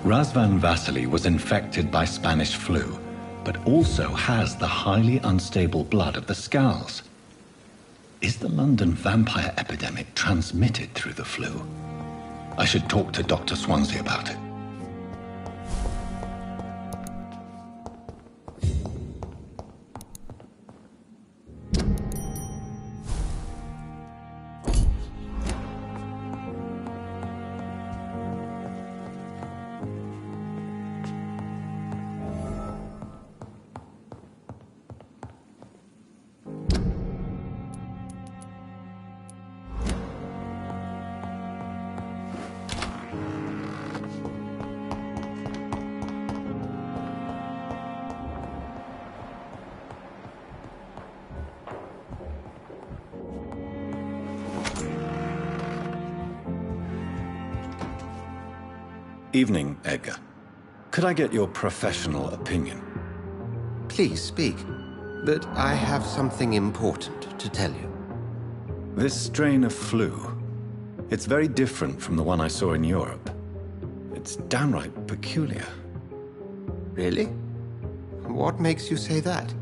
Razvan Vasily was infected by Spanish flu, but also has the highly unstable blood of the Scowls. Is the London vampire epidemic transmitted through the flu? I should talk to Dr. Swansea about it. Evening, Edgar. Could I get your professional opinion? Please speak, but I have something important to tell you. This strain of flu, it's very different from the one I saw in Europe. It's downright peculiar. Really? What makes you say that?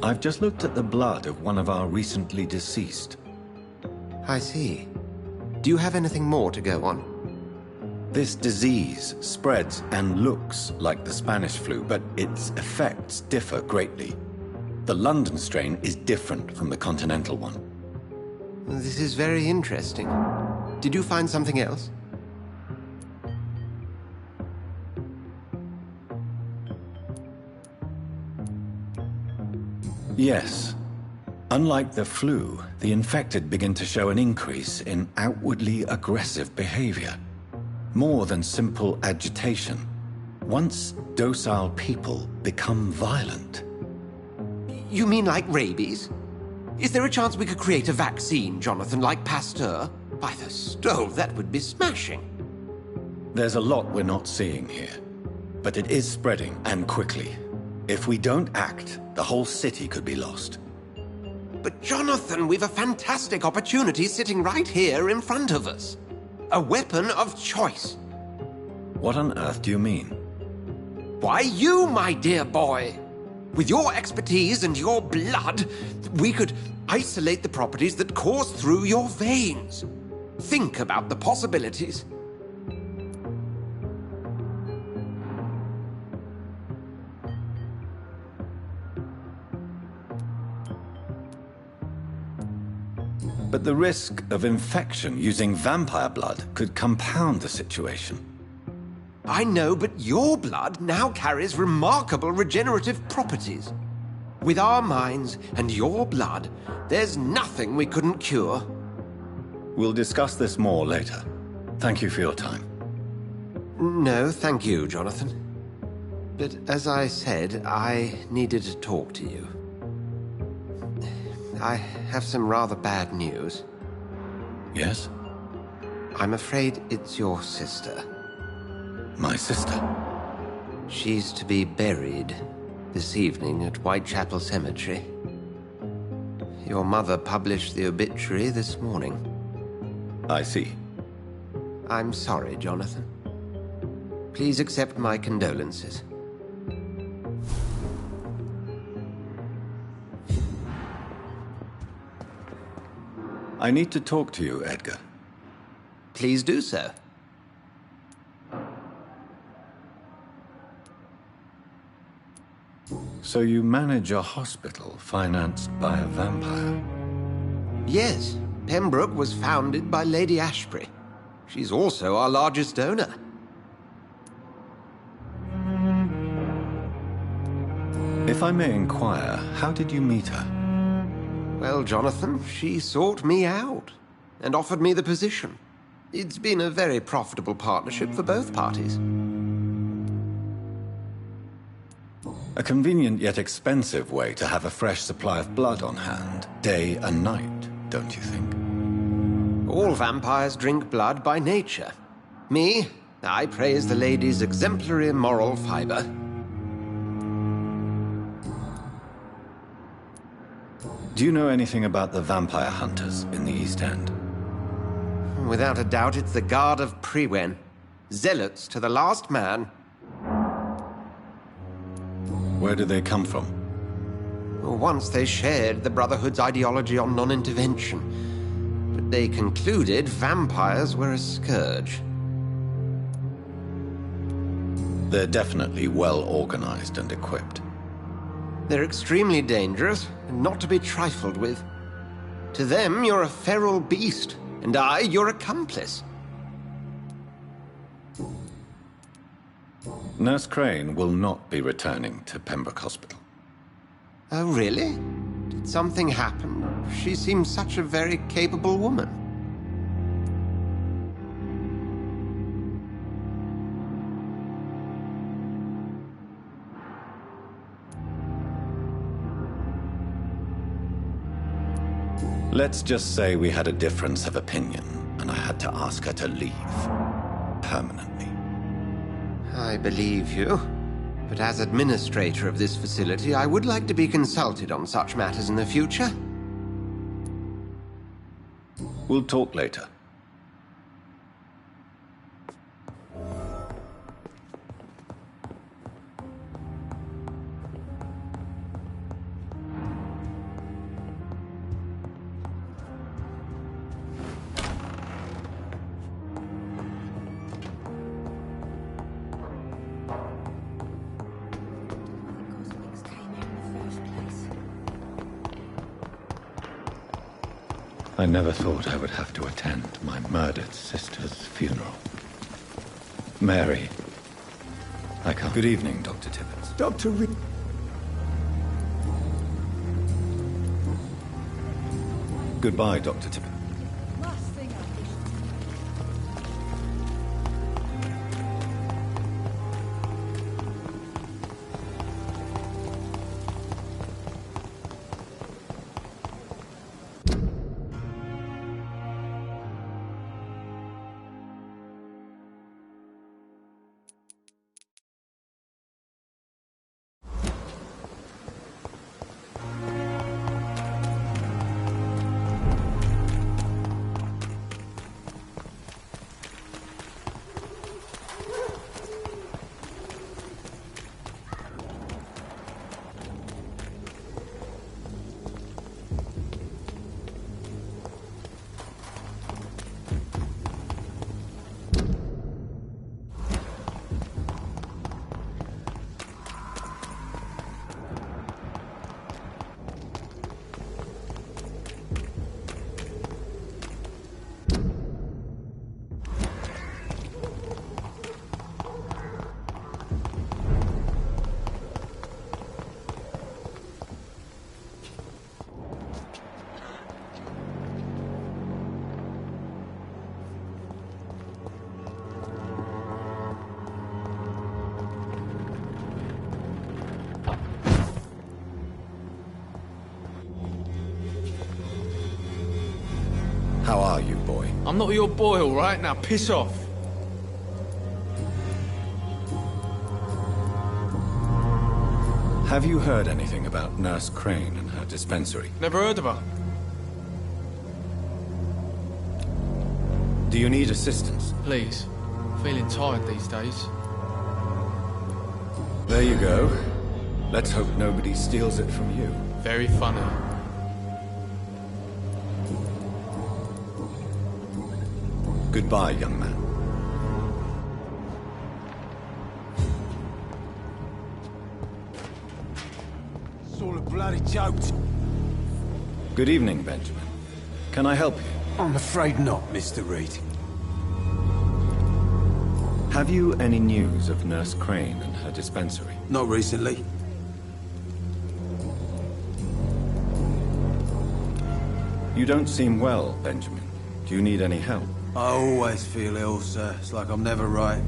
I've just looked at the blood of one of our recently deceased. I see. Do you have anything more to go on? This disease spreads and looks like the Spanish flu, but its effects differ greatly. The London strain is different from the continental one. This is very interesting. Did you find something else? Yes. Unlike the flu, the infected begin to show an increase in outwardly aggressive behavior. More than simple agitation. Once docile people become violent. You mean like rabies? Is there a chance we could create a vaccine, Jonathan, like Pasteur? By the stove, that would be smashing. There's a lot we're not seeing here. But it is spreading, and quickly. If we don't act, the whole city could be lost. But Jonathan, we've a fantastic opportunity sitting right here in front of us. A weapon of choice. What on earth do you mean? Why, you, my dear boy. With your expertise and your blood, we could isolate the properties that course through your veins. Think about the possibilities. But the risk of infection using vampire blood could compound the situation. I know, but your blood now carries remarkable regenerative properties. With our minds and your blood, there's nothing we couldn't cure. We'll discuss this more later. Thank you for your time. No, thank you, Jonathan. But as I said, I needed to talk to you. I have some rather bad news. Yes? I'm afraid it's your sister. My sister? She's to be buried this evening at Whitechapel Cemetery. Your mother published the obituary this morning. I see. I'm sorry, Jonathan. Please accept my condolences. I need to talk to you, Edgar. Please do so. So you manage a hospital financed by a vampire? Yes, Pembroke was founded by Lady Ashbury. She's also our largest donor. If I may inquire, how did you meet her? Well, Jonathan, she sought me out and offered me the position. It's been a very profitable partnership for both parties. A convenient yet expensive way to have a fresh supply of blood on hand, day and night, don't you think? All vampires drink blood by nature. Me, I praise the lady's exemplary moral fiber. Do you know anything about the vampire hunters in the East End? Without a doubt, it's the Guard of Prewen. Zealots to the last man. Where do they come from? Once they shared the Brotherhood's ideology on non-intervention, but they concluded vampires were a scourge. They're definitely well organized and equipped. They're extremely dangerous and not to be trifled with. To them, you're a feral beast, and I, your accomplice. Nurse Crane will not be returning to Pembroke Hospital. Oh, really? Did something happen? She seems such a very capable woman. Let's just say we had a difference of opinion, and I had to ask her to leave. Permanently. I believe you. But as administrator of this facility, I would like to be consulted on such matters in the future. We'll talk later. I never thought I would have to attend my murdered sister's funeral. Mary, I can't. Good evening, Dr. Tibbets. Dr. Reid. Goodbye, Dr. Tibbets. How are you, boy? I'm not your boy, all right? Now piss off. Have you heard anything about Nurse Crane and her dispensary? Never heard of her. Do you need assistance? Please. Feeling tired these days. There you go. Let's hope nobody steals it from you. Very funny. Goodbye, young man. It's all a bloody joke. Good evening, Benjamin. Can I help you? I'm afraid not, Mr. Reid. Have you any news of Nurse Crane and her dispensary? Not recently. You don't seem well, Benjamin. Do you need any help? I always feel ill, sir. It's like I'm never right.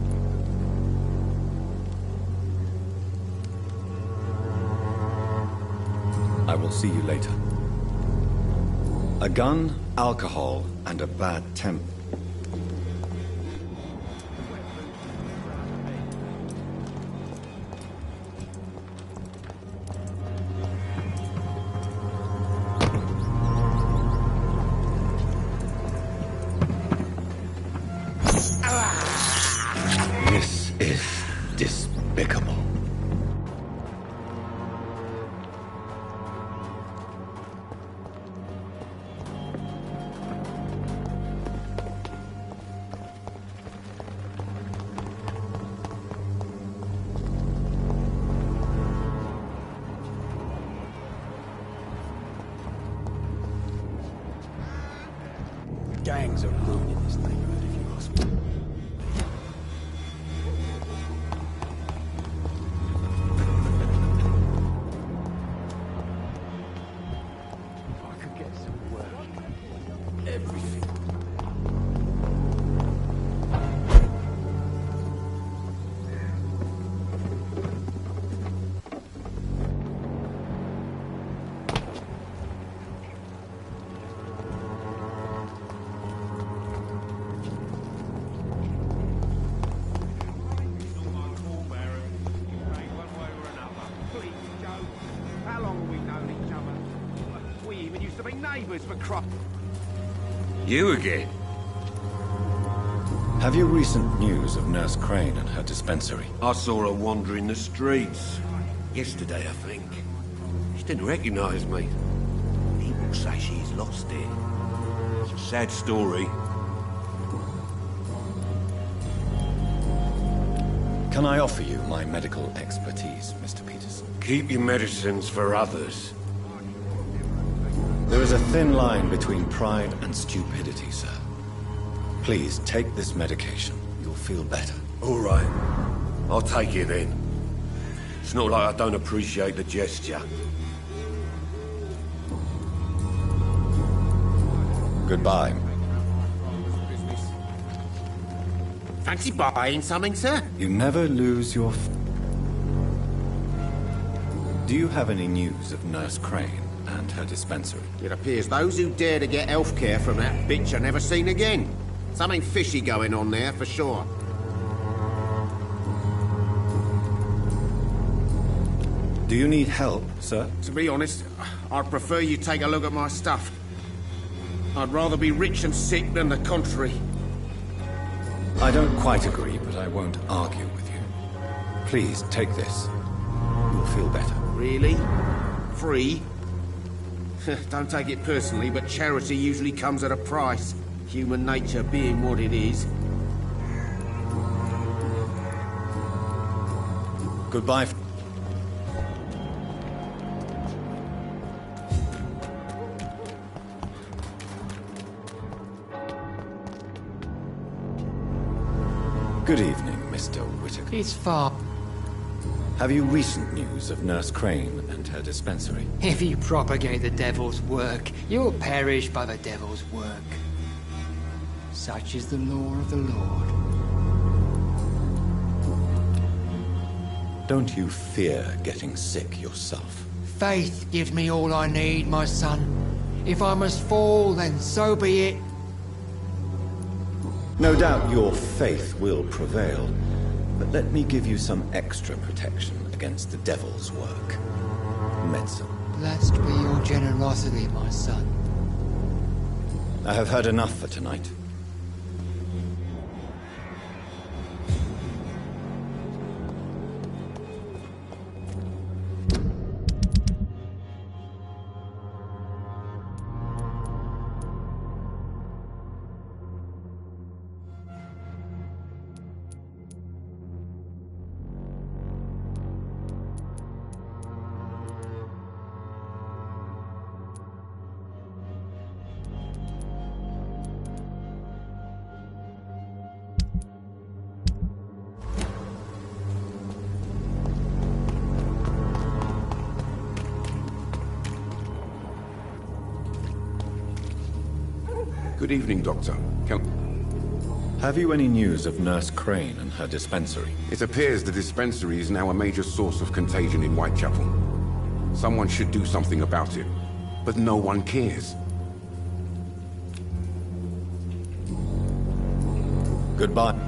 I will see you later. A gun, alcohol, and a bad temper. Gangs are ruining this neighborhood, if you ask me. If I could get some work, everything. You again? Have you recent news of Nurse Crane and her dispensary? I saw her wandering the streets. Yesterday, I think. She didn't recognize me. People say she's lost it. It's a sad story. Can I offer you my medical expertise, Mr. Peterson? Keep your medicines for others. There is a thin line between pride and stupidity, sir. Please take this medication. You'll feel better. All right. I'll take it then. It's not like I don't appreciate the gesture. Goodbye. Fancy buying something, sir? You never lose your... Do you have any news of Nurse Crane and her dispensary? It appears those who dare to get health care from that bitch are never seen again. Something fishy going on there, for sure. Do you need help, sir? To be honest, I'd prefer you take a look at my stuff. I'd rather be rich and sick than the contrary. I don't quite agree, but I won't argue with you. Please, take this. You'll feel better. Really? Free? Don't take it personally, but charity usually comes at a price. Human nature being what it is. Goodbye. Good evening, Mr. Whittaker. It's far. Have you recent news of Nurse Crane and her dispensary? If you propagate the devil's work, you'll perish by the devil's work. Such is the law of the Lord. Don't you fear getting sick yourself? Faith gives me all I need, my son. If I must fall, then so be it. No doubt your faith will prevail, but let me give you some extra protection against the devil's work. Medicine. Blessed be your generosity, my son. I have heard enough for tonight. Good evening, Doctor. Have you any news of Nurse Crane and her dispensary? It appears the dispensary is now a major source of contagion in Whitechapel. Someone should do something about it, but no one cares. Goodbye.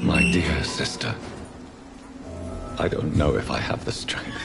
My dear sister, I don't know if I have the strength.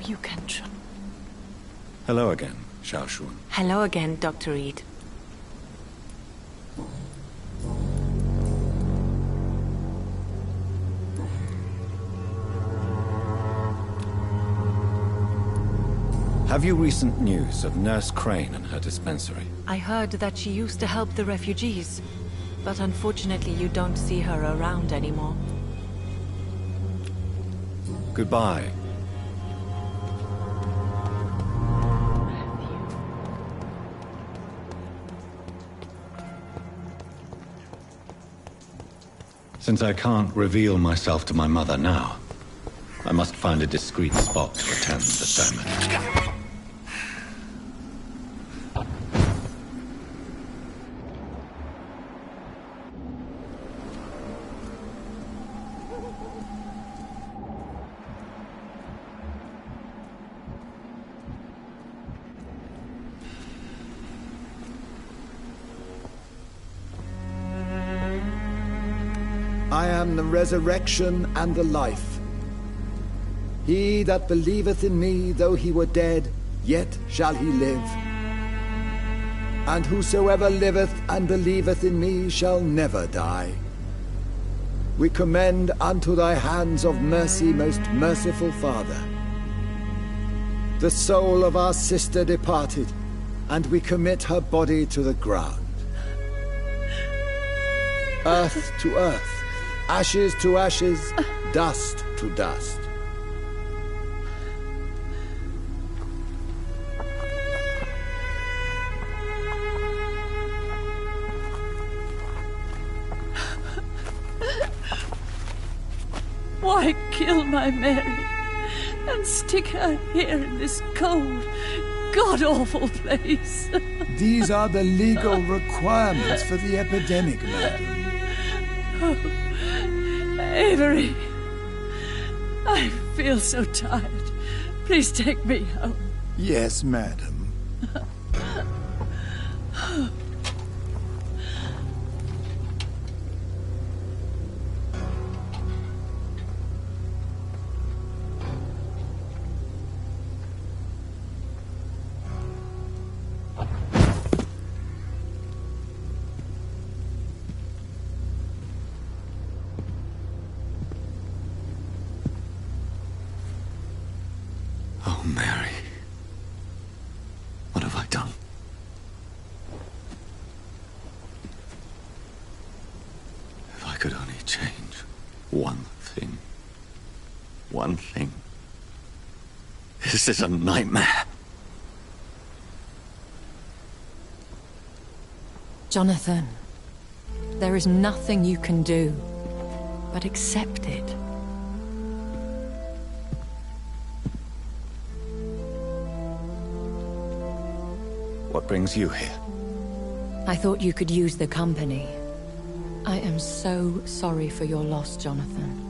You can trust. Hello again, Xiaoshun. Hello again, Dr. Reid. Have you recent news of Nurse Crane and her dispensary? I heard that she used to help the refugees, But unfortunately, you don't see her around anymore. Goodbye. Since I can't reveal myself to my mother now, I must find a discreet spot to attend the sermon. I am the resurrection and the life. He that believeth in me, though he were dead, yet shall he live. And whosoever liveth and believeth in me shall never die. We commend unto thy hands of mercy, most merciful Father, the soul of our sister departed, and we commit her body to the ground. Earth to earth, ashes to ashes, dust to dust. Why kill my Mary and stick her here in this cold, god-awful place? These are the legal requirements for the epidemic, madam. Oh, Avery, I feel so tired. Please take me home. Yes, madam. Oh, Mary. What have I done? If I could only change one thing. One thing. This is a nightmare. Jonathan, there is nothing you can do but accept it. What brings you here? I thought you could use the company. I am so sorry for your loss, Jonathan.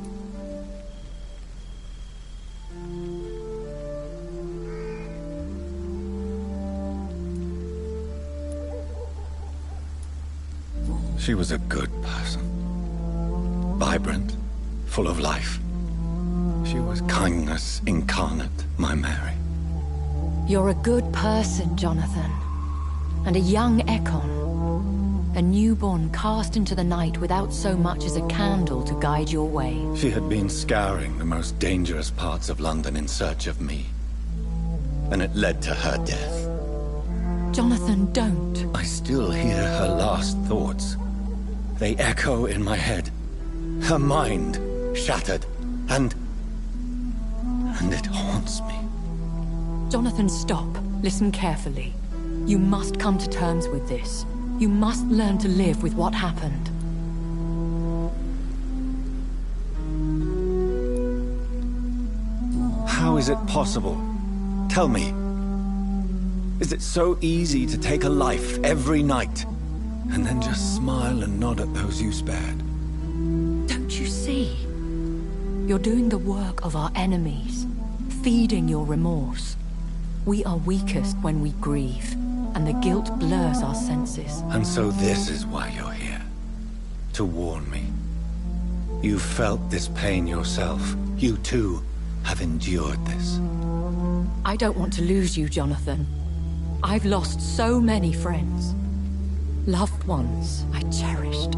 She was a good person. Vibrant, full of life. She was kindness incarnate, my Mary. You're a good person, Jonathan. And a young Ekon. A newborn cast into the night without so much as a candle to guide your way. She had been scouring the most dangerous parts of London in search of me. And it led to her death. Jonathan, don't. I still hear her last thoughts. They echo in my head. Her mind shattered, and it haunts me. Jonathan, stop. Listen carefully. You must come to terms with this. You must learn to live with what happened. How is it possible? Tell me. Is it so easy to take a life every night, and then just smile and nod at those you spared? Don't you see? You're doing the work of our enemies, feeding your remorse. We are weakest when we grieve, and the guilt blurs our senses. And so this is why you're here. To warn me. You've felt this pain yourself. You too have endured this. I don't want to lose you, Jonathan. I've lost so many friends. Loved ones I cherished.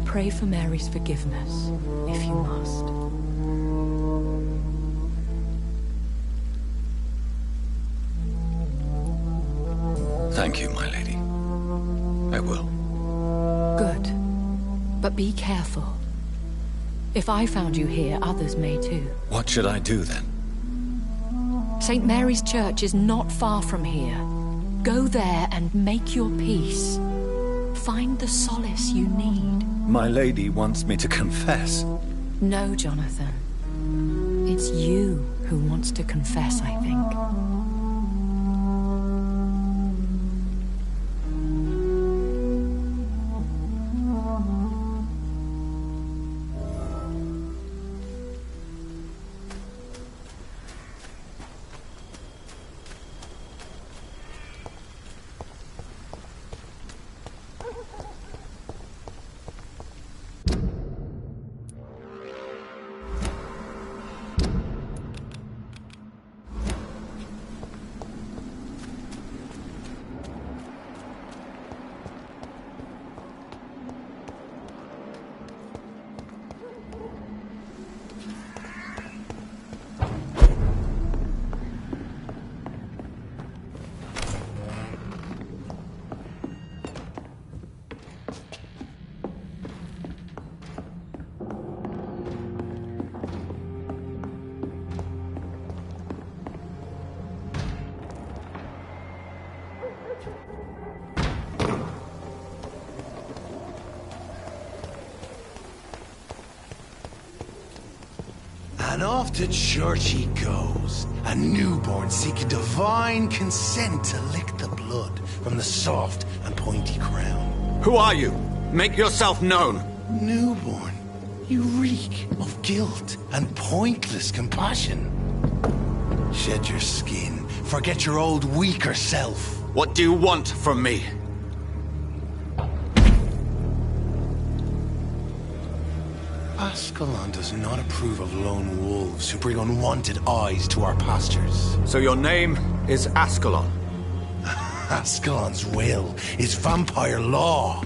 Pray for Mary's forgiveness, if you must. Thank you, my lady. I will. But be careful. If I found you here, others may too. What should I do then? St. Mary's Church is not far from here. Go there and make your peace. Find the solace you need. My lady wants me to confess. No, Jonathan. It's you who wants to confess, I think. And off to church he goes, a newborn seeking divine consent to lick the blood from the soft and pointy crown. Who are you? Make yourself known. Newborn, you reek of guilt and pointless compassion. Shed your skin, forget your old weaker self. What do you want from me? Ascalon does not approve of lone wolves who bring unwanted eyes to our pastures. So your name is Ascalon? Ascalon's will is vampire law.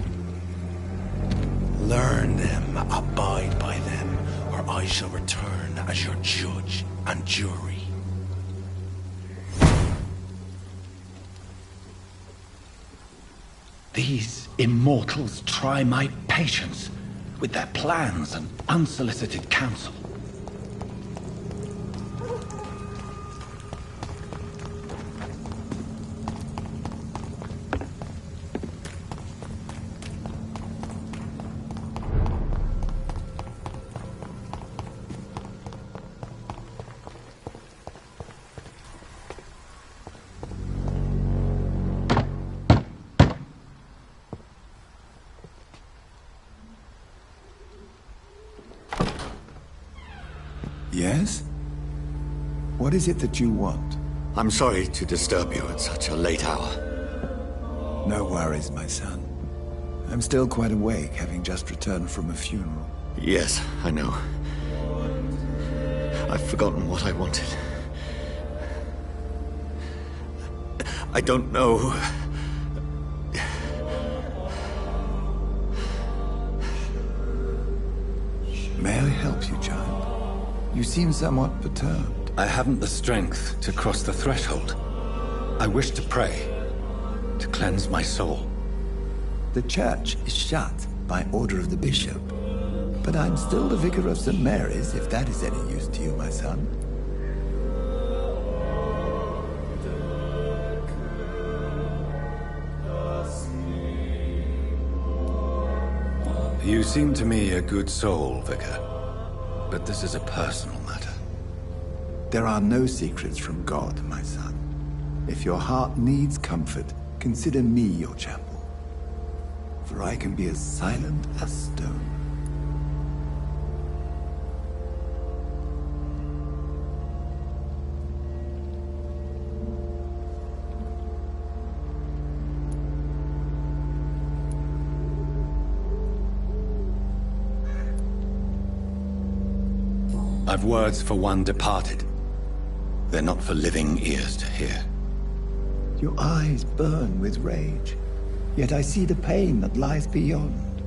Learn them, abide by them, or I shall return as your judge and jury. These immortals try my patience with their plans and unsolicited counsel. Yes? What is it that you want? I'm sorry to disturb you at such a late hour. No worries, my son. I'm still quite awake, having just returned from a funeral. Yes, I know. I've forgotten what I wanted. I don't know. May I help you, child? You seem somewhat perturbed. I haven't the strength to cross the threshold. I wish to pray, to cleanse my soul. The church is shut by order of the bishop. But I'm still the vicar of St. Mary's, if that is any use to you, my son. You seem to me a good soul, Vicar. But this is a personal matter. There are no secrets from God, my son. If your heart needs comfort, consider me your chapel. For I can be as silent as stone. I've words for one departed. They're not for living ears to hear. Your eyes burn with rage, yet I see the pain that lies beyond.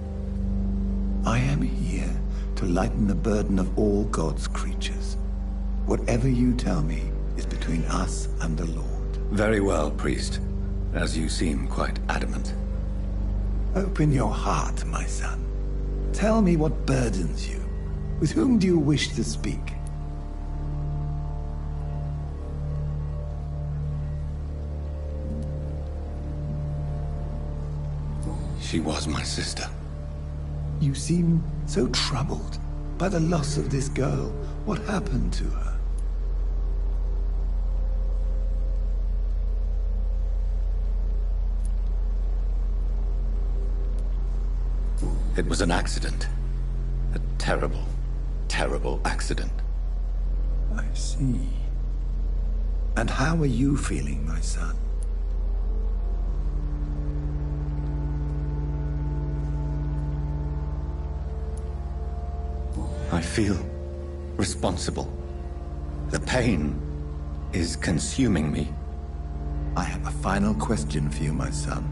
I am here to lighten the burden of all God's creatures. Whatever you tell me is between us and the Lord. Very well, priest, as you seem quite adamant. Open your heart, my son. Tell me what burdens you. With whom do you wish to speak? She was my sister. You seem so troubled by the loss of this girl. What happened to her? It was an accident. A terrible, terrible accident. I see. And how are you feeling, my son? I feel responsible. The pain is consuming me. I have a final question for you, my son.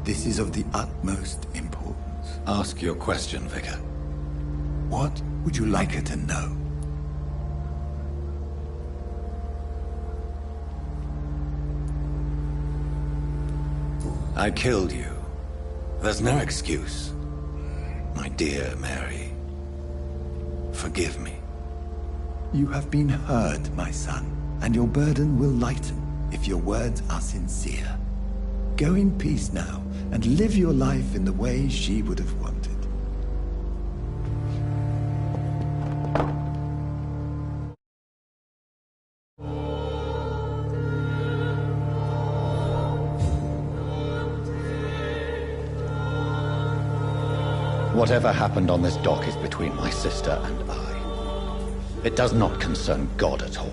This is of the utmost importance. Ask your question, Vicar. What would you like her to know? I killed you. There's no excuse. My dear Mary, forgive me. You have been heard, my son, and your burden will lighten if your words are sincere. Go in peace now, and live your life in the way she would have wanted. Whatever happened on this dock is between my sister and I. It does not concern God at all.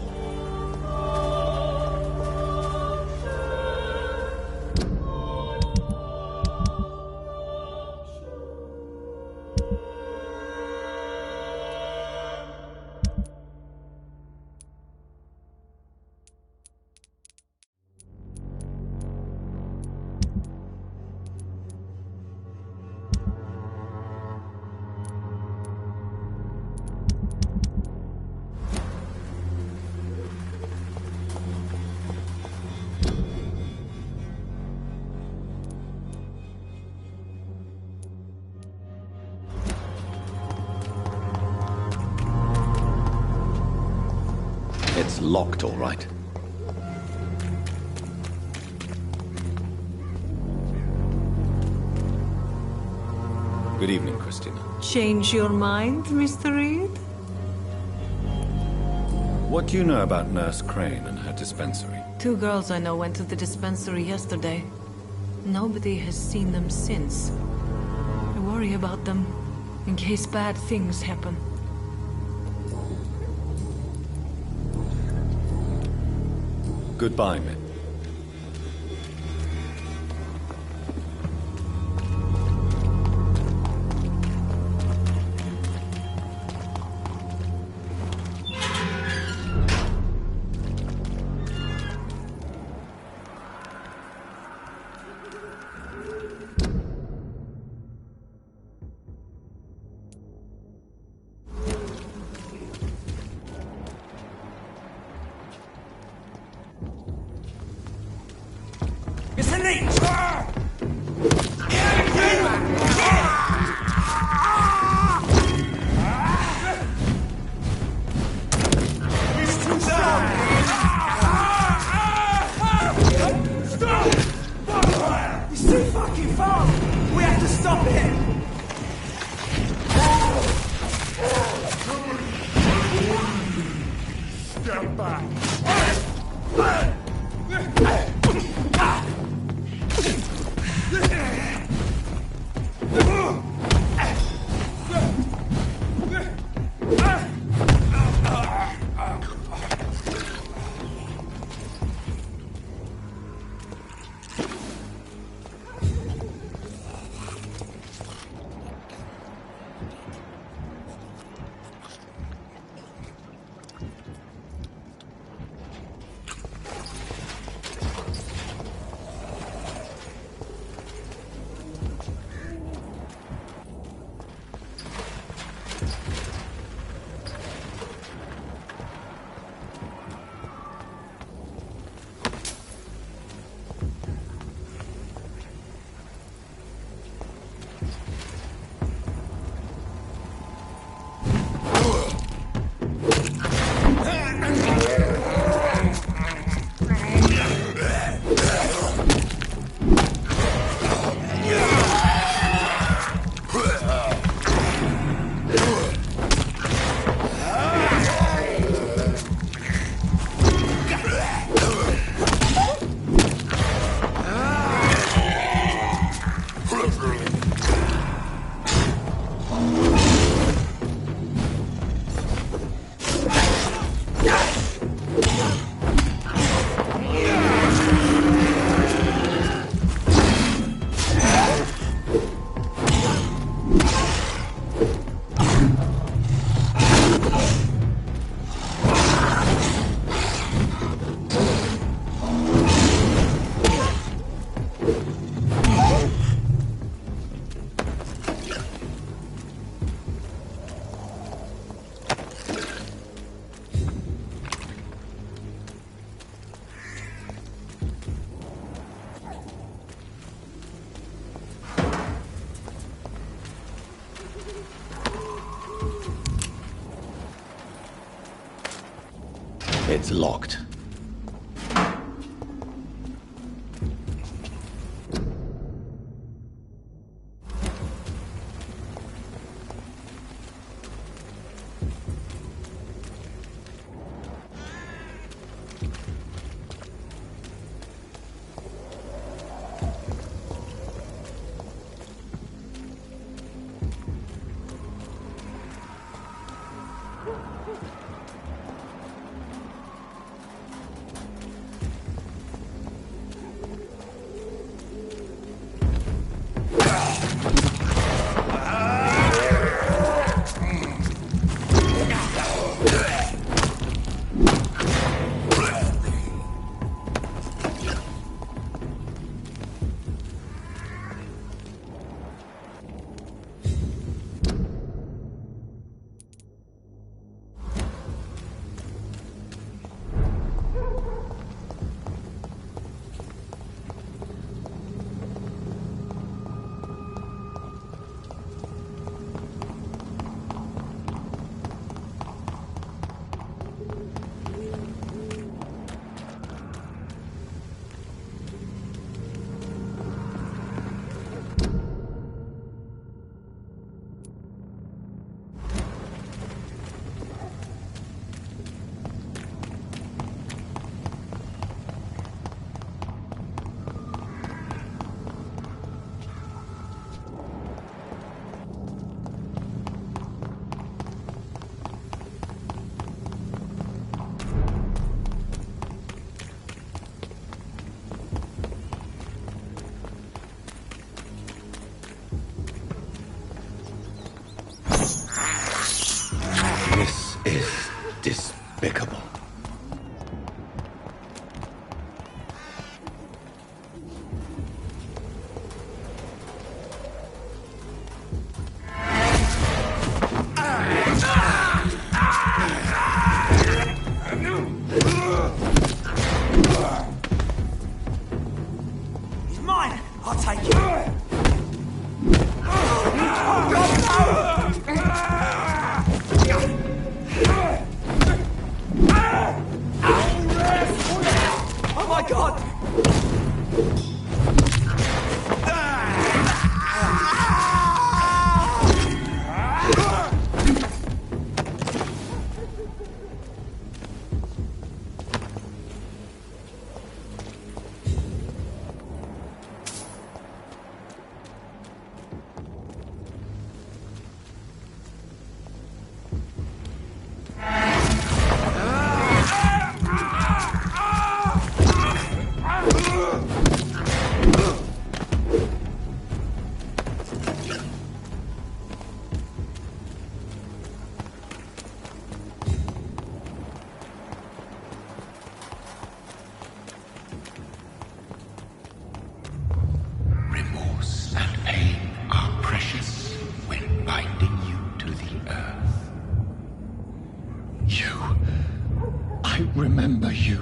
It's locked, all right. Good evening, Christina. Change your mind, Mr. Reid? What do you know about Nurse Crane and her dispensary? 2 girls I know went to the dispensary yesterday. Nobody has seen them since. I worry about them, in case bad things happen. Goodbye, men. It's locked. Despicable. He's mine. I'll take it. Oh my God! Remember you.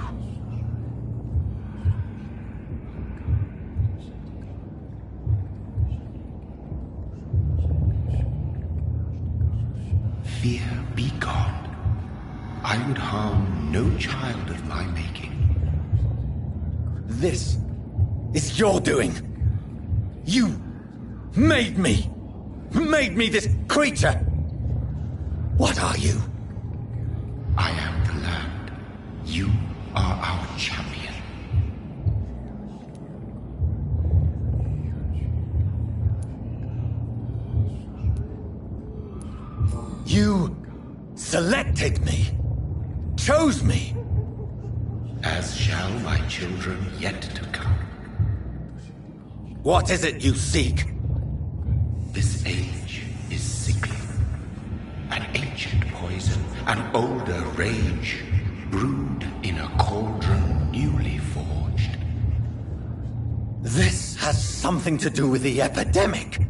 Fear be gone. I would harm no child of my making. This is your doing. You made me this creature. What are you? I am the land. You are our champion. You selected me, chose me. As shall my children yet to come. What is it you seek? This age is sickly. An ancient poison, an older rage, brewed in a cauldron newly forged. This has something to do with the epidemic.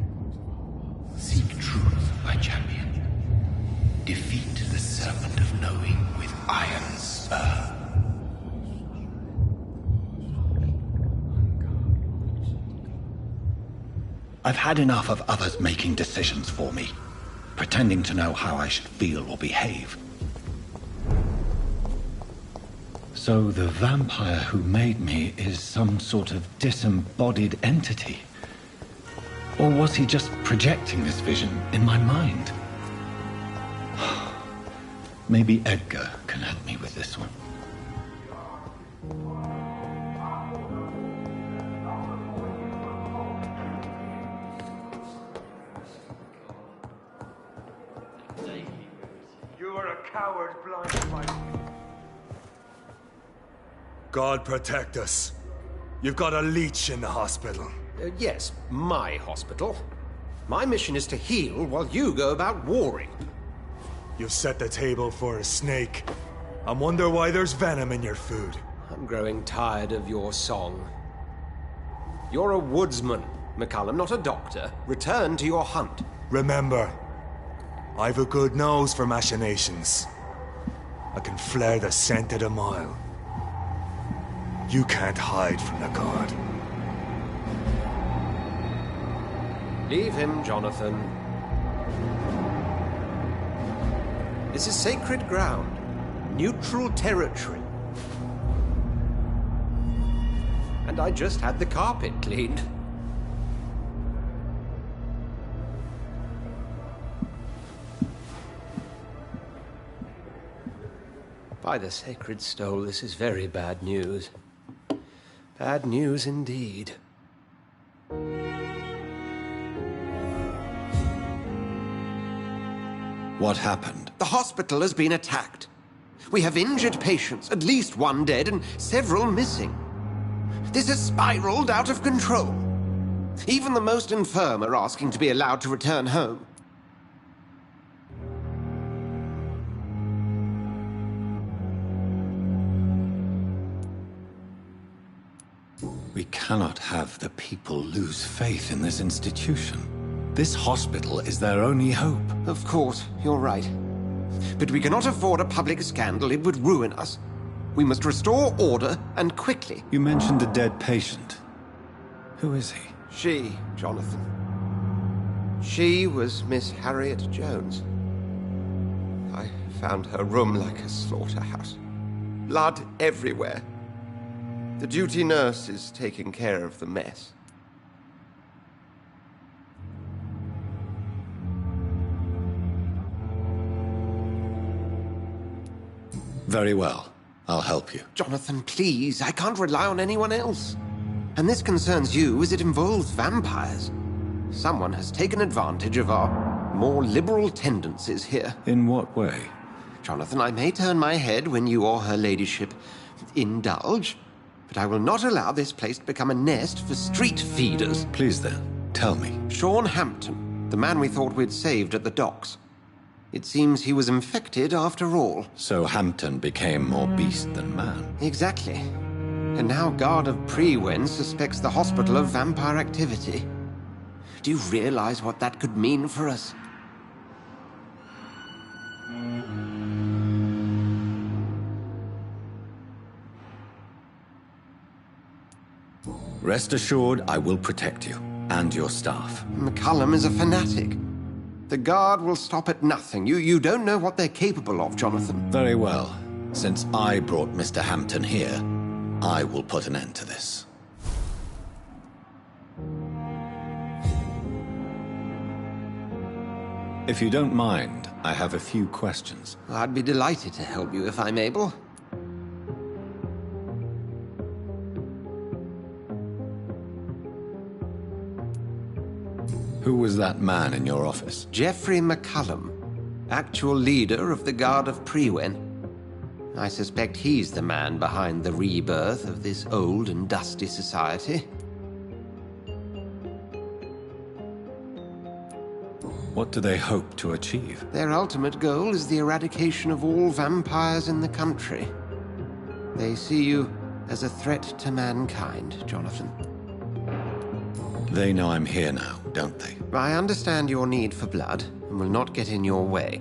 Seek truth, my champion. Defeat the serpent of knowing with iron spur. I've had enough of others making decisions for me, pretending to know how I should feel or behave. So the vampire who made me is some sort of disembodied entity? Or was he just projecting this vision in my mind? Maybe Edgar can help me with this one. You are a coward blinded by... God protect us. You've got a leech in the hospital. Yes, my hospital. My mission is to heal while you go about warring. You've set the table for a snake. I wonder why there's venom in your food. I'm growing tired of your song. You're a woodsman, McCullum, not a doctor. Return to your hunt. Remember, I've a good nose for machinations. I can flare the scent at a mile. You can't hide from the god. Leave him, Jonathan. This is sacred ground. Neutral territory. And I just had the carpet cleaned. By the sacred stole, this is very bad news. Bad news indeed. What happened? The hospital has been attacked. We have injured patients, at least one dead and several missing. This has spiraled out of control. Even the most infirm are asking to be allowed to return home. We cannot have the people lose faith in this institution. This hospital is their only hope. Of course, you're right. But we cannot afford a public scandal. It would ruin us. We must restore order, and quickly. You mentioned a dead patient. Who is he? She, Jonathan. She was Miss Harriet Jones. I found her room like a slaughterhouse. Blood everywhere. The duty nurse is taking care of the mess. Very well. I'll help you. Jonathan, please. I can't rely on anyone else. And this concerns you as it involves vampires. Someone has taken advantage of our more liberal tendencies here. In what way? Jonathan, I may turn my head when you or her ladyship indulge, but I will not allow this place to become a nest for street feeders. Please then, tell me. Sean Hampton, the man we thought we'd saved at the docks. It seems he was infected after all. So Hampton became more beast than man. Exactly. And now Guard of Prewen suspects the hospital of vampire activity. Do you realize what that could mean for us? Rest assured, I will protect you and your staff. McCullum is a fanatic. The Guard will stop at nothing. You don't know what they're capable of, Jonathan. Very well. Since I brought Mr. Hampton here, I will put an end to this. If you don't mind, I have a few questions. I'd be delighted to help you if I'm able. Who was that man in your office? Geoffrey McCullum, actual leader of the Guard of Prewen. I suspect he's the man behind the rebirth of this old and dusty society. What do they hope to achieve? Their ultimate goal is the eradication of all vampires in the country. They see you as a threat to mankind, Jonathan. They know I'm here now, don't they? I understand your need for blood and will not get in your way.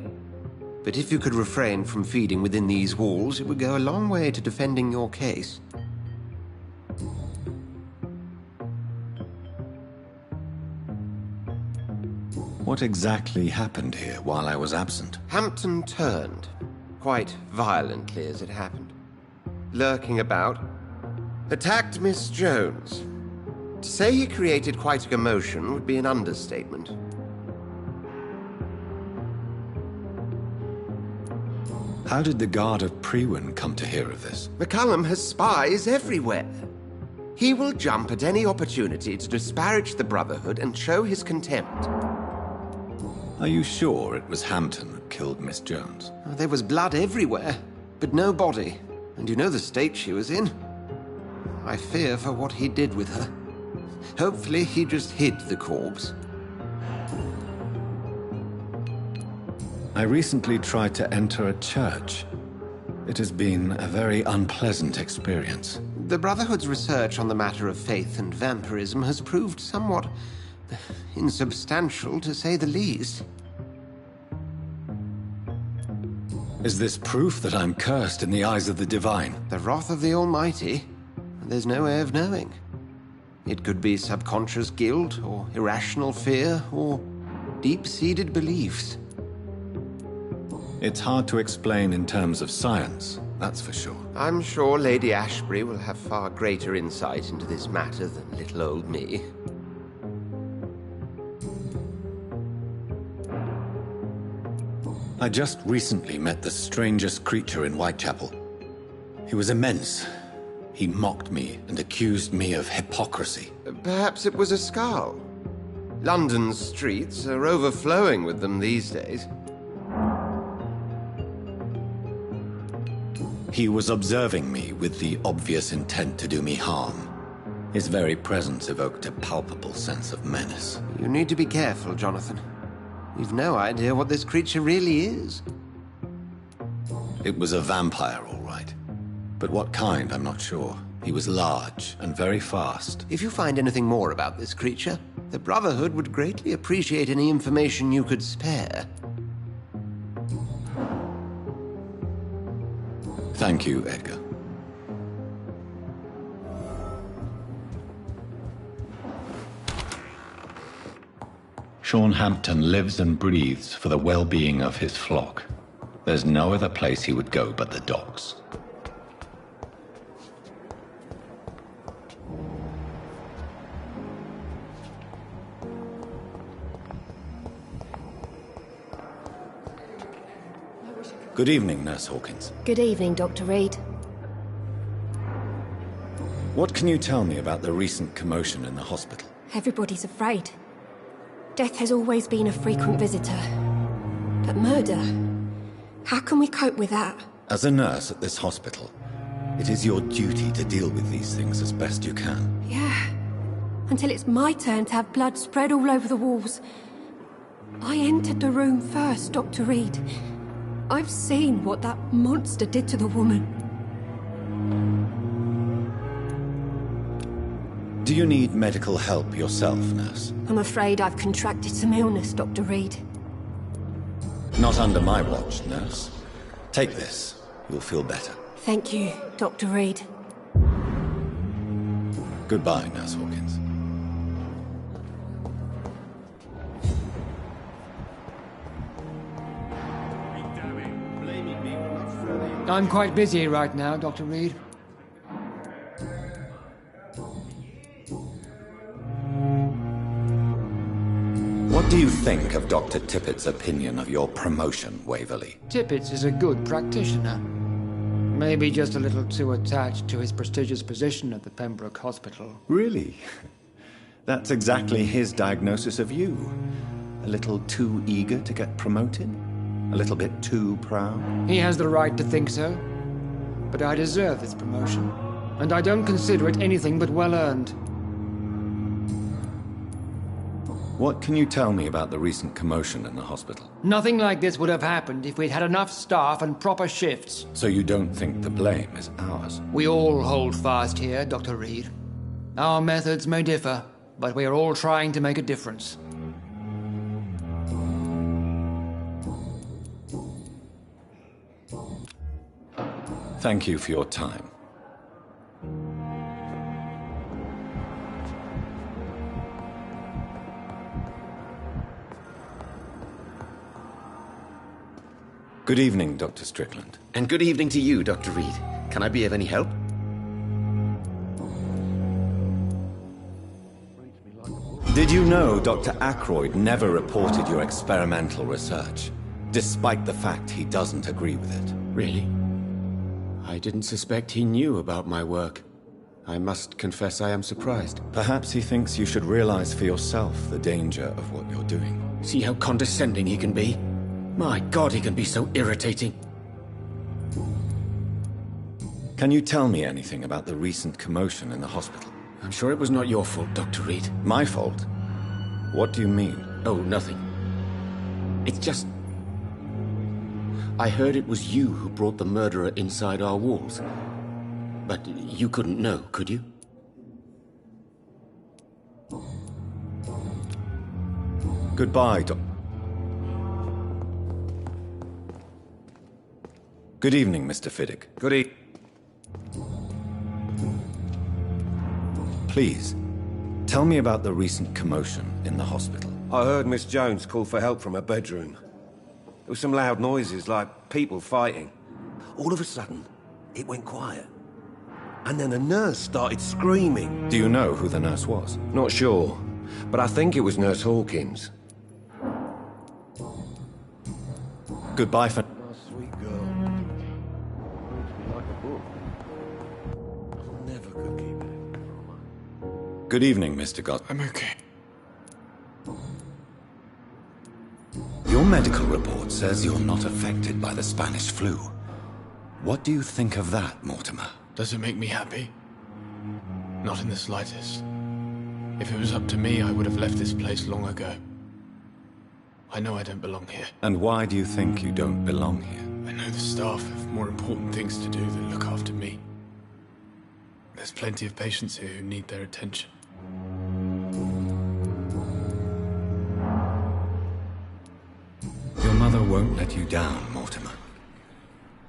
But if you could refrain from feeding within these walls, it would go a long way to defending your case. What exactly happened here while I was absent? Hampton turned, quite violently as it happened. lurking about. Attacked Miss Jones. To say he created quite a commotion would be an understatement. How did the guard of Prewin come to hear of this? McCullum has spies everywhere. He will jump at any opportunity to disparage the Brotherhood and show his contempt. Are you sure it was Hampton that killed Miss Jones? There was blood everywhere, but no body. And you know the state she was in. I fear for what he did with her. Hopefully he just hid the corpse. I recently tried to enter a church. It has been a very unpleasant experience. The Brotherhood's research on the matter of faith and vampirism has proved somewhat insubstantial, to say the least. Is this proof that I'm cursed in the eyes of the divine? The wrath of the Almighty? There's no way of knowing. It could be subconscious guilt, or irrational fear, or deep-seated beliefs. It's hard to explain in terms of science, that's for sure. I'm sure Lady Ashbury will have far greater insight into this matter than little old me. I just recently met the strangest creature in Whitechapel. He was immense. He mocked me and accused me of hypocrisy. Perhaps it was a skull. London's streets are overflowing with them these days. He was observing me with the obvious intent to do me harm. His very presence evoked a palpable sense of menace. You need to be careful, Jonathan. You've no idea what this creature really is. It was a vampire, all right. But what kind, I'm not sure. He was large and very fast. If you find anything more about this creature, the Brotherhood would greatly appreciate any information you could spare. Thank you, Edgar. Sean Hampton lives and breathes for the well-being of his flock. There's no other place he would go but the docks. Good evening, Nurse Hawkins. Good evening, Dr. Reid. What can you tell me about the recent commotion in the hospital? Everybody's afraid. Death has always been a frequent visitor. But murder? How can we cope with that? As a nurse at this hospital, it is your duty to deal with these things as best you can. Yeah. Until it's my turn to have blood spread all over the walls. I entered the room first, Dr. Reid. I've seen what that monster did to the woman. Do you need medical help yourself, nurse? I'm afraid I've contracted some illness, Dr. Reid. Not under my watch, nurse. Take this. You'll feel better. Thank you, Dr. Reid. Goodbye, Nurse Hawkins. I'm quite busy right now, Dr. Reid. What do you think of Dr. Tippett's opinion of your promotion, Waverley? Tippett is a good practitioner. Maybe just a little too attached to his prestigious position at the Pembroke Hospital. Really? That's exactly his diagnosis of you. A little too eager to get promoted? A little bit too proud? He has the right to think so. But I deserve this promotion. And I don't consider it anything but well-earned. What can you tell me about the recent commotion in the hospital? Nothing like this would have happened if we'd had enough staff and proper shifts. So you don't think the blame is ours? We all hold fast here, Dr. Reid. Our methods may differ, but we are all trying to make a difference. Thank you for your time. Good evening, Dr. Strickland. And good evening to you, Dr. Reid. Can I be of any help? Did you know Dr. Ackroyd never reported your experimental research, despite the fact he doesn't agree with it? Really? I didn't suspect he knew about my work. I must confess I am surprised. Perhaps he thinks you should realize for yourself the danger of what you're doing. See how condescending he can be? My God, he can be so irritating. Can you tell me anything about the recent commotion in the hospital? I'm sure it was not your fault, Dr. Reid. My fault? What do you mean? Oh, nothing. It's just... I heard it was you who brought the murderer inside our walls. But you couldn't know, could you? Goodbye, Good evening, Mr. Fiddick. Good evening. Please, tell me about the recent commotion in the hospital. I heard Miss Jones call for help from her bedroom. There were some loud noises, like people fighting. All of a sudden, it went quiet. And then a nurse started screaming. Do you know who the nurse was? Not sure, but I think it was Nurse Hawkins. Goodbye for... Sweet girl. Reads me like a book. I never could keep it. Good evening, Mr. God. I'm okay. Your medical report says you're not affected by the Spanish flu. What do you think of that, Mortimer? Does it make me happy? Not in the slightest. If it was up to me, I would have left this place long ago. I know I don't belong here. And why do you think you don't belong here? I know the staff have more important things to do than look after me. There's plenty of patients here who need their attention. Your mother won't let you down, Mortimer.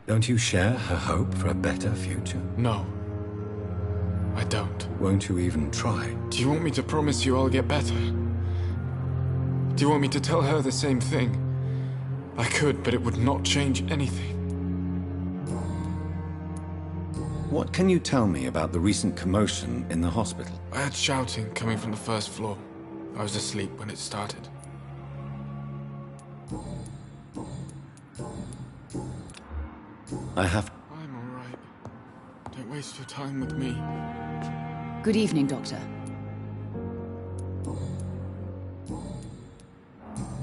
Don't you share her hope for a better future? No. I don't. Won't you even try? Do you want me to promise you I'll get better? Do you want me to tell her the same thing? I could, but it would not change anything. What can you tell me about the recent commotion in the hospital? I had shouting coming from the first floor. I was asleep when it started. I'm all right. Don't waste your time with me. Good evening, Doctor.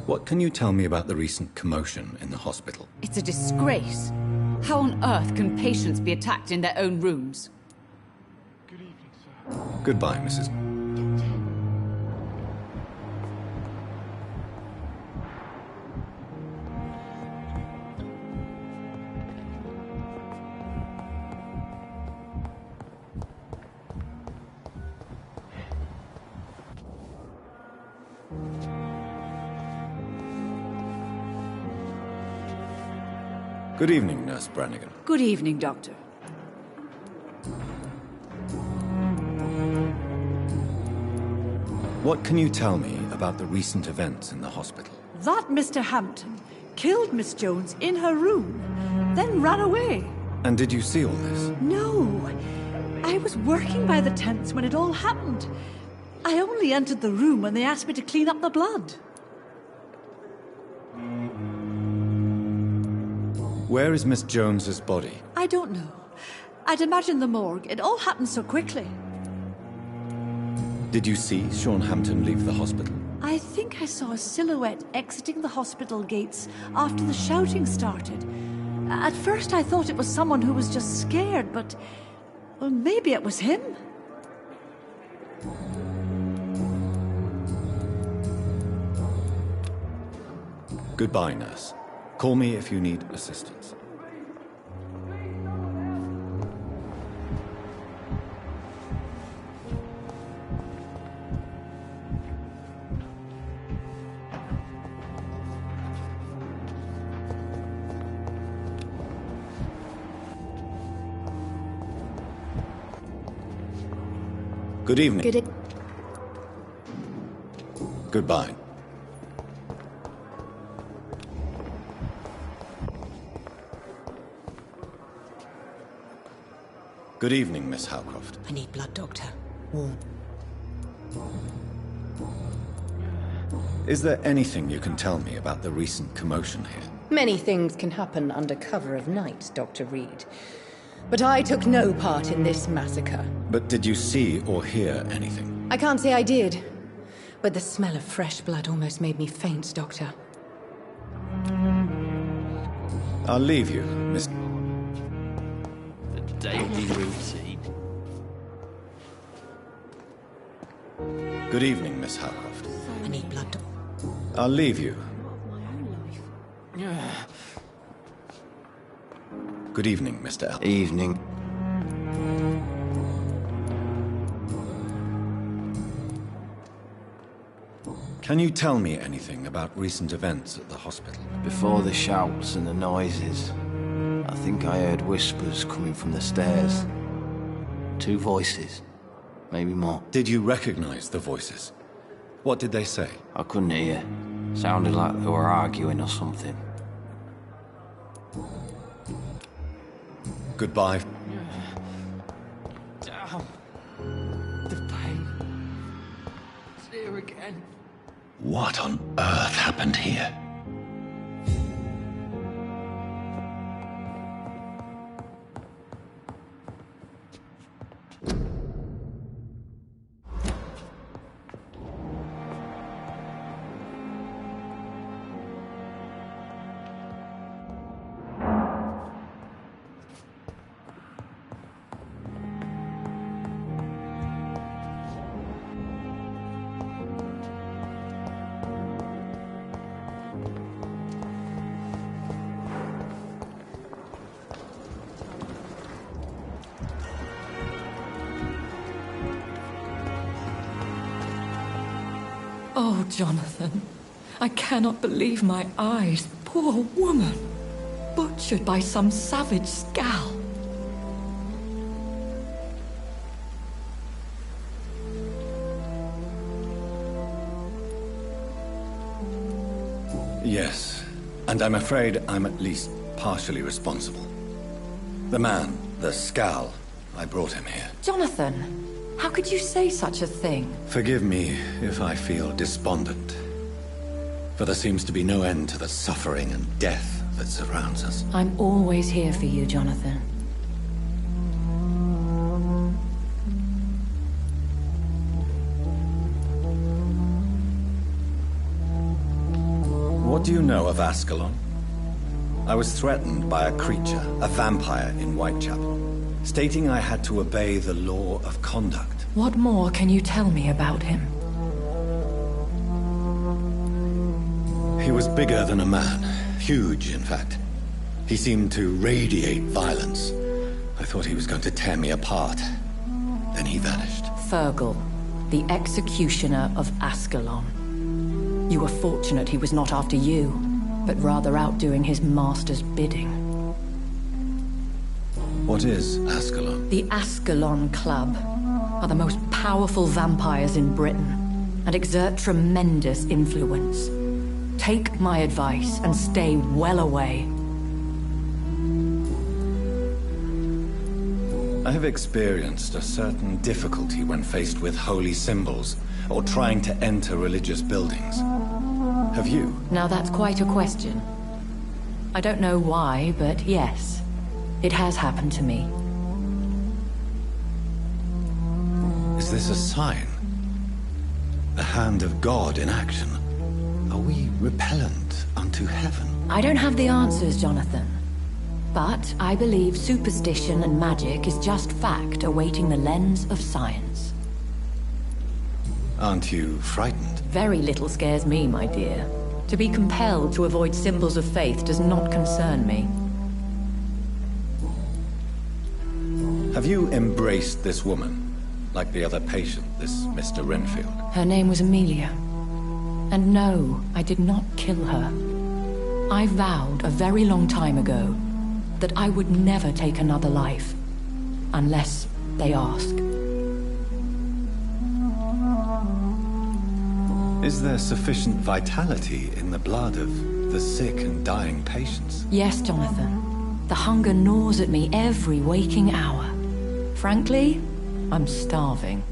What can you tell me about the recent commotion in the hospital? It's a disgrace. How on earth can patients be attacked in their own rooms? Good evening, sir. Goodbye, Mrs. Good evening, Nurse Brannigan. Good evening, Doctor. What can you tell me about the recent events in the hospital? That Mr. Hampton killed Miss Jones in her room, then ran away. And did you see all this? No. I was working by the tents when it all happened. I only entered the room when they asked me to clean up the blood. Where is Miss Jones's body? I don't know. I'd imagine the morgue. It all happened so quickly. Did you see Sean Hampton leave the hospital? I think I saw a silhouette exiting the hospital gates after the shouting started. At first I thought it was someone who was just scared, but... well, maybe it was him. Goodbye, nurse. Call me if you need assistance. Good evening. Goodbye. Good evening, Miss Howcroft. I need blood, Doctor. Warm. Is there anything you can tell me about the recent commotion here? Many things can happen under cover of night, Dr. Reid. But I took no part in this massacre. But did you see or hear anything? I can't say I did. But the smell of fresh blood almost made me faint, Doctor. I'll leave you, Miss... The daily routine. Good evening, Miss Howcroft. I need blood. I'll leave you. Good evening, Mr. L. Evening. Can you tell me anything about recent events at the hospital? Before the shouts and the noises, I think I heard whispers coming from the stairs. 2 voices, maybe more. Did you recognize the voices? What did they say? I couldn't hear. Sounded like they were arguing or something. Goodbye. Damn. The pain. It's here again. What on earth happened here? Oh, Jonathan, I cannot believe my eyes. Poor woman, butchered by some savage scowl. Yes, and I'm afraid I'm at least partially responsible. The man, the scowl, I brought him here. Jonathan, how could you say such a thing? Forgive me if I feel despondent, for there seems to be no end to the suffering and death that surrounds us. I'm always here for you, Jonathan. What do you know of Ascalon? I was threatened by a creature, a vampire in Whitechapel, stating I had to obey the law of conduct. What more can you tell me about him? He was bigger than a man. Huge, in fact. He seemed to radiate violence. I thought he was going to tear me apart. Then he vanished. Fergal, the executioner of Ascalon. You were fortunate he was not after you, but rather out doing his master's bidding. What is Ascalon? The Ascalon Club are the most powerful vampires in Britain and exert tremendous influence. Take my advice and stay well away. I have experienced a certain difficulty when faced with holy symbols or trying to enter religious buildings. Have you? Now that's quite a question. I don't know why, but yes, it has happened to me. Is this a sign? The hand of God in action? Are we repellent unto heaven? I don't have the answers, Jonathan. But I believe superstition and magic is just fact awaiting the lens of science. Aren't you frightened? Very little scares me, my dear. To be compelled to avoid symbols of faith does not concern me. Have you embraced this woman? Like the other patient, this Mr. Renfield? Her name was Amelia. And no, I did not kill her. I vowed a very long time ago that I would never take another life, unless they ask. Is there sufficient vitality in the blood of the sick and dying patients? Yes, Jonathan. The hunger gnaws at me every waking hour. Frankly, I'm starving.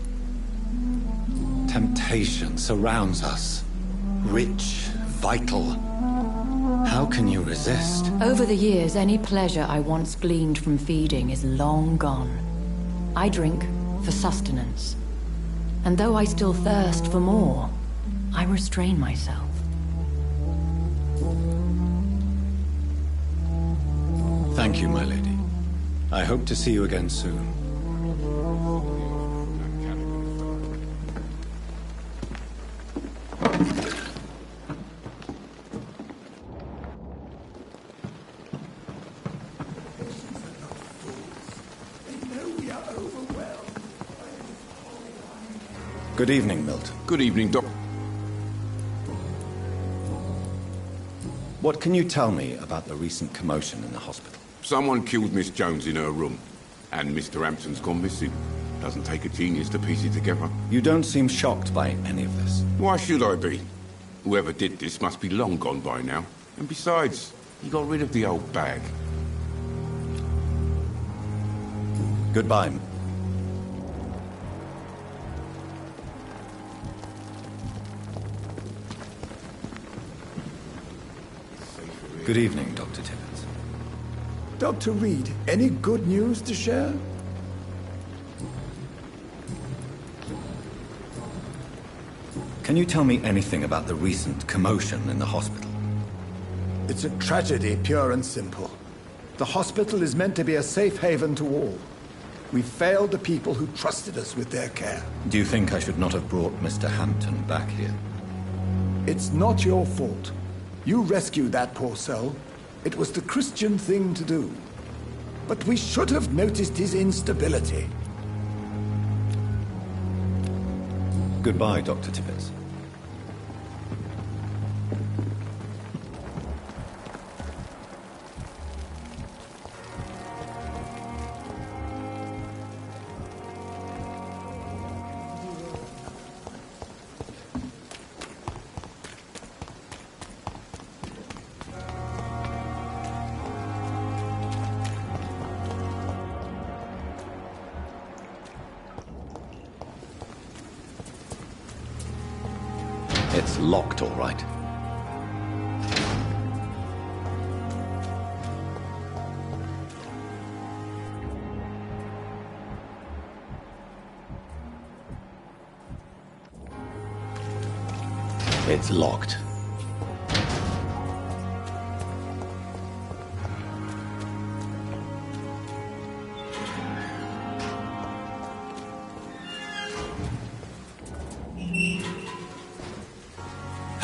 Temptation surrounds us. Rich, vital. How can you resist? Over the years, any pleasure I once gleaned from feeding is long gone. I drink for sustenance. And though I still thirst for more, I restrain myself. Thank you, my lady. I hope to see you again soon. Good evening, Milton. Good evening, Doc. What can you tell me about the recent commotion in the hospital? Someone killed Miss Jones in her room, and Mr. Hampton's gone missing. Doesn't take a genius to piece it together. You don't seem shocked by any of this. Why should I be? Whoever did this must be long gone by now. And besides, he got rid of the old bag. Goodbye. Good evening, Dr. Tibbets. Dr. Reid, any good news to share? Can you tell me anything about the recent commotion in the hospital? It's a tragedy, pure and simple. The hospital is meant to be a safe haven to all. We failed the people who trusted us with their care. Do you think I should not have brought Mr. Hampton back here? It's not your fault. You rescued that poor soul. It was the Christian thing to do. But we should have noticed his instability. Goodbye, Dr. Tibbets. It's locked, all right. It's locked.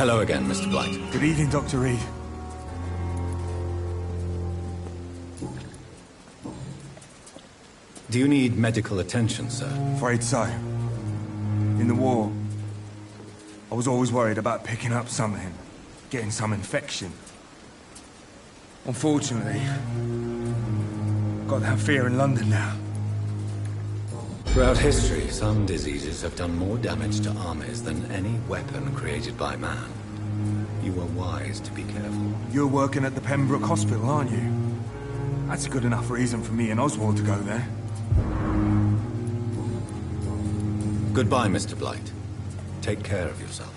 Hello again, Mr. Blight. Good evening, Dr. Reid. Do you need medical attention, sir? Afraid so. In the war, I was always worried about picking up something, getting some infection. Unfortunately, I've got that fear in London now. Throughout history, some diseases have done more damage to armies than any weapon created by man. You were wise to be careful. You're working at the Pembroke Hospital, aren't you? That's a good enough reason for me and Oswald to go there. Goodbye, Mr. Blight. Take care of yourself.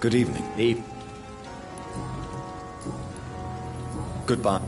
Good evening. Eve. Goodbye.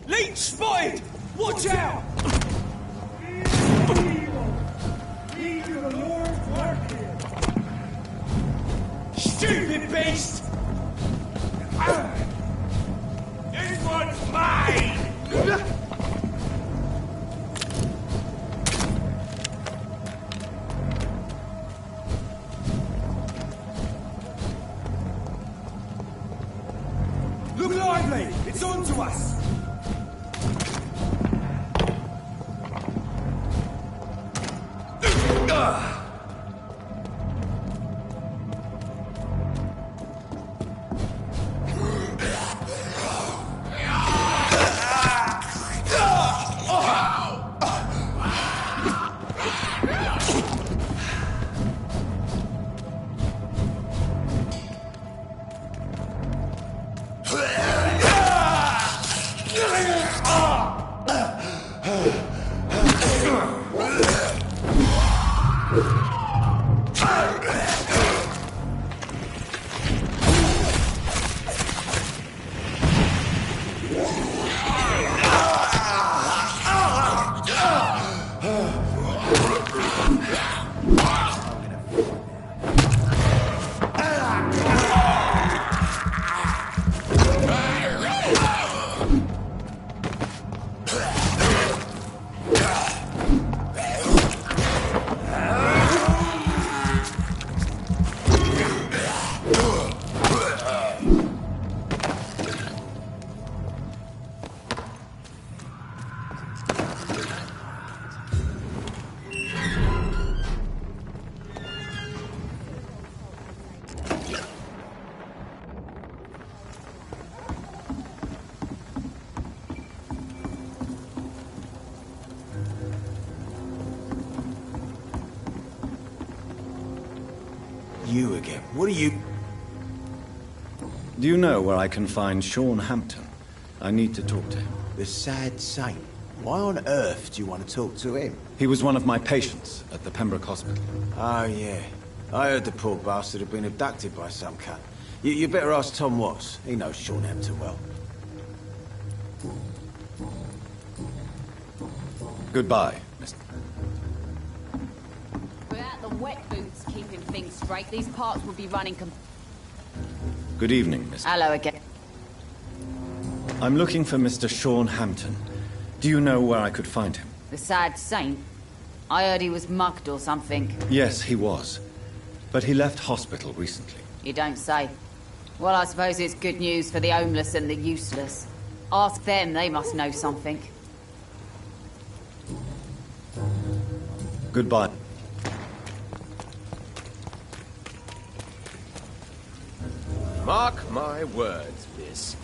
Leech spotted! Watch out! Stupid beast! This one's mine! Look lively! It's on to us! You again. What are you... Do you know where I can find Sean Hampton? I need to talk to him. The sad saint. Why on earth do you want to talk to him? He was one of my patients at the Pembroke Hospital. Oh, yeah. I heard the poor bastard had been abducted by some cunt. You better ask Tom Watts. He knows Sean Hampton well. Goodbye, Mr. Without the wet boots keeping things straight, these parts would be running Good evening, Miss. Hello again. I'm looking for Mr. Sean Hampton. Do you know where I could find him? The sad saint? I heard he was mugged or something. Yes, he was. But he left hospital recently. You don't say. Well, I suppose it's good news for the homeless and the useless. Ask them, they must know something. Goodbye. Mark my words, miss.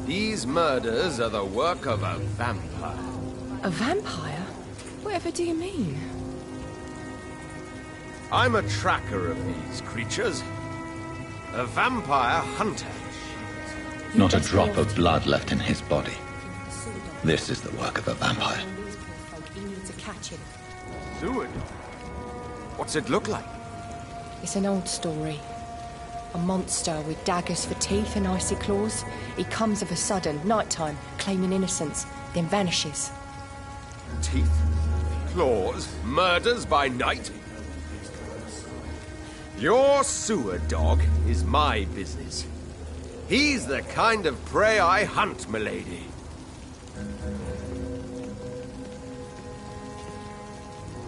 These murders are the work of a vampire. A vampire? Whatever do you mean? I'm a tracker of these creatures. A vampire hunter. Not a drop of blood left in his body. This is the work of a vampire. Seward? What's it look like? It's an old story. A monster with daggers for teeth and icy claws. He comes of a sudden, nighttime, claiming innocence, then vanishes. Teeth? Claws? Murders by night? Your sewer dog is my business. He's the kind of prey I hunt, milady.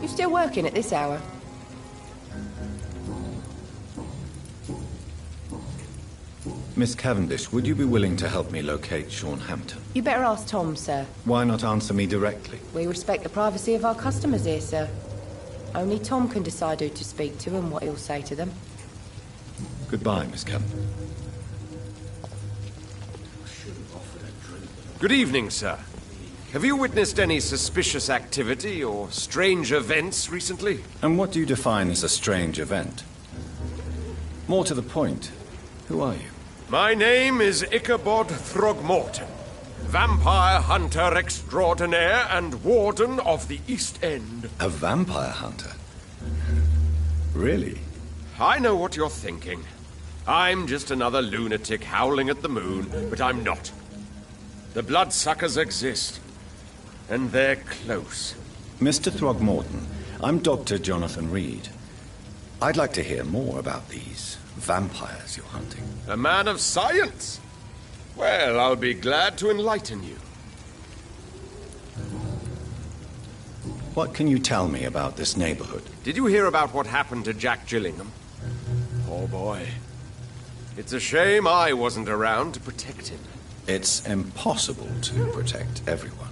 You still working at this hour? Miss Cavendish, would you be willing to help me locate Sean Hampton? You better ask Tom, sir. Why not answer me directly? We respect the privacy of our customers here, sir. Only Tom can decide who to speak to and what he'll say to them. Goodbye, Miss Cavendish. Good evening, sir. Have you witnessed any suspicious activity or strange events recently? And what do you define as a strange event? More to the point, who are you? My name is Ichabod Throgmorton, vampire hunter extraordinaire and warden of the East End. A vampire hunter? Really? I know what you're thinking. I'm just another lunatic howling at the moon, but I'm not. The bloodsuckers exist, and they're close. Mr. Throgmorton, I'm Dr. Jonathan Reid. I'd like to hear more about these vampires you're hunting. A man of science? Well, I'll be glad to enlighten you. What can you tell me about this neighborhood? Did you hear about what happened to Jack Gillingham? Poor boy. It's a shame I wasn't around to protect him. It's impossible to protect everyone.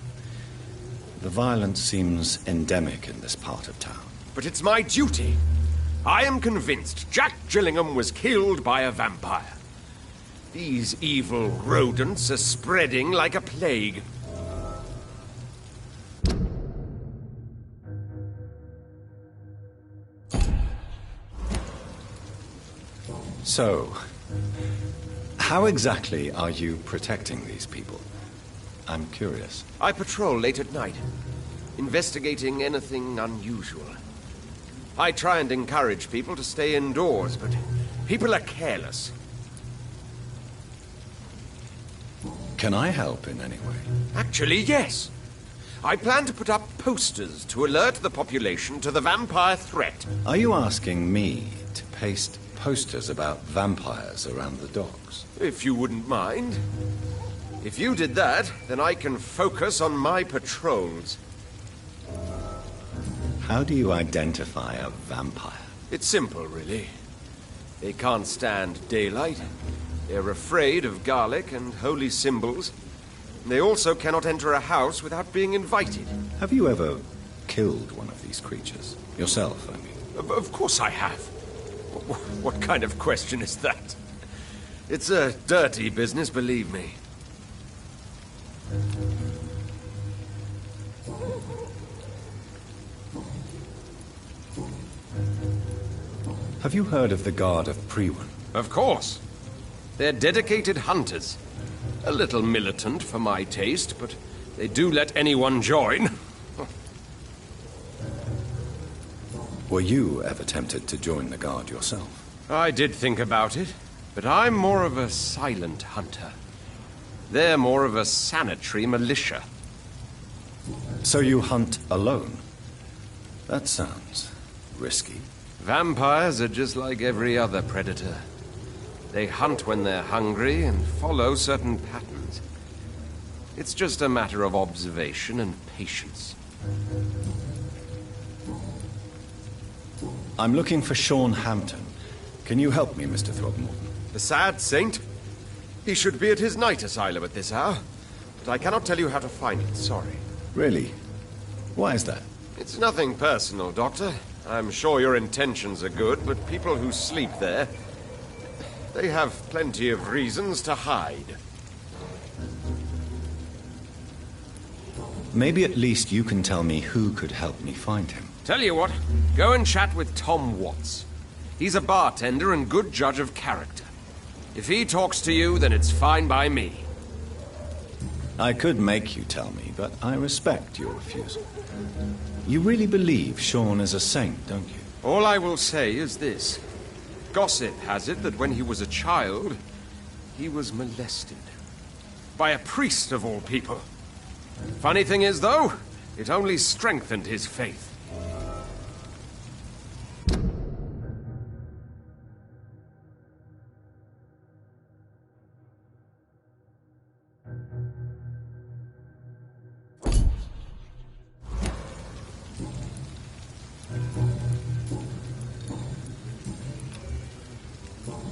The violence seems endemic in this part of town. But it's my duty. I am convinced Jack Gillingham was killed by a vampire. These evil rodents are spreading like a plague. So, how exactly are you protecting these people? I'm curious. I patrol late at night, investigating anything unusual. I try and encourage people to stay indoors, but people are careless. Can I help in any way? Actually, yes. I plan to put up posters to alert the population to the vampire threat. Are you asking me to paste posters about vampires around the docks? If you wouldn't mind. If you did that, then I can focus on my patrols. How do you identify a vampire? It's simple, really. They can't stand daylight. They're afraid of garlic and holy symbols. They also cannot enter a house without being invited. Have you ever killed one of these creatures? Yourself, I mean. Of course I have. What kind of question is that? It's a dirty business, believe me. Have you heard of the Guard of Prewen? Of course. They're dedicated hunters. A little militant for my taste, but they do let anyone join. Were you ever tempted to join the Guard yourself? I did think about it, but I'm more of a silent hunter. They're more of a sanitary militia. So you hunt alone? That sounds risky. Vampires are just like every other predator. They hunt when they're hungry and follow certain patterns. It's just a matter of observation and patience. I'm looking for Sean Hampton. Can you help me, Mr. Throgmorton? The sad saint? He should be at his night asylum at this hour. But I cannot tell you how to find it, sorry. Really? Why is that? It's nothing personal, Doctor. I'm sure your intentions are good, but people who sleep there, they have plenty of reasons to hide. Maybe at least you can tell me who could help me find him. Tell you what, go and chat with Tom Watts. He's a bartender and good judge of character. If he talks to you, then it's fine by me. I could make you tell me, but I respect your refusal. You really believe Sean is a saint, don't you? All I will say is this. Gossip has it that when he was a child, he was molested. By a priest of all people. Funny thing is, though, it only strengthened his faith.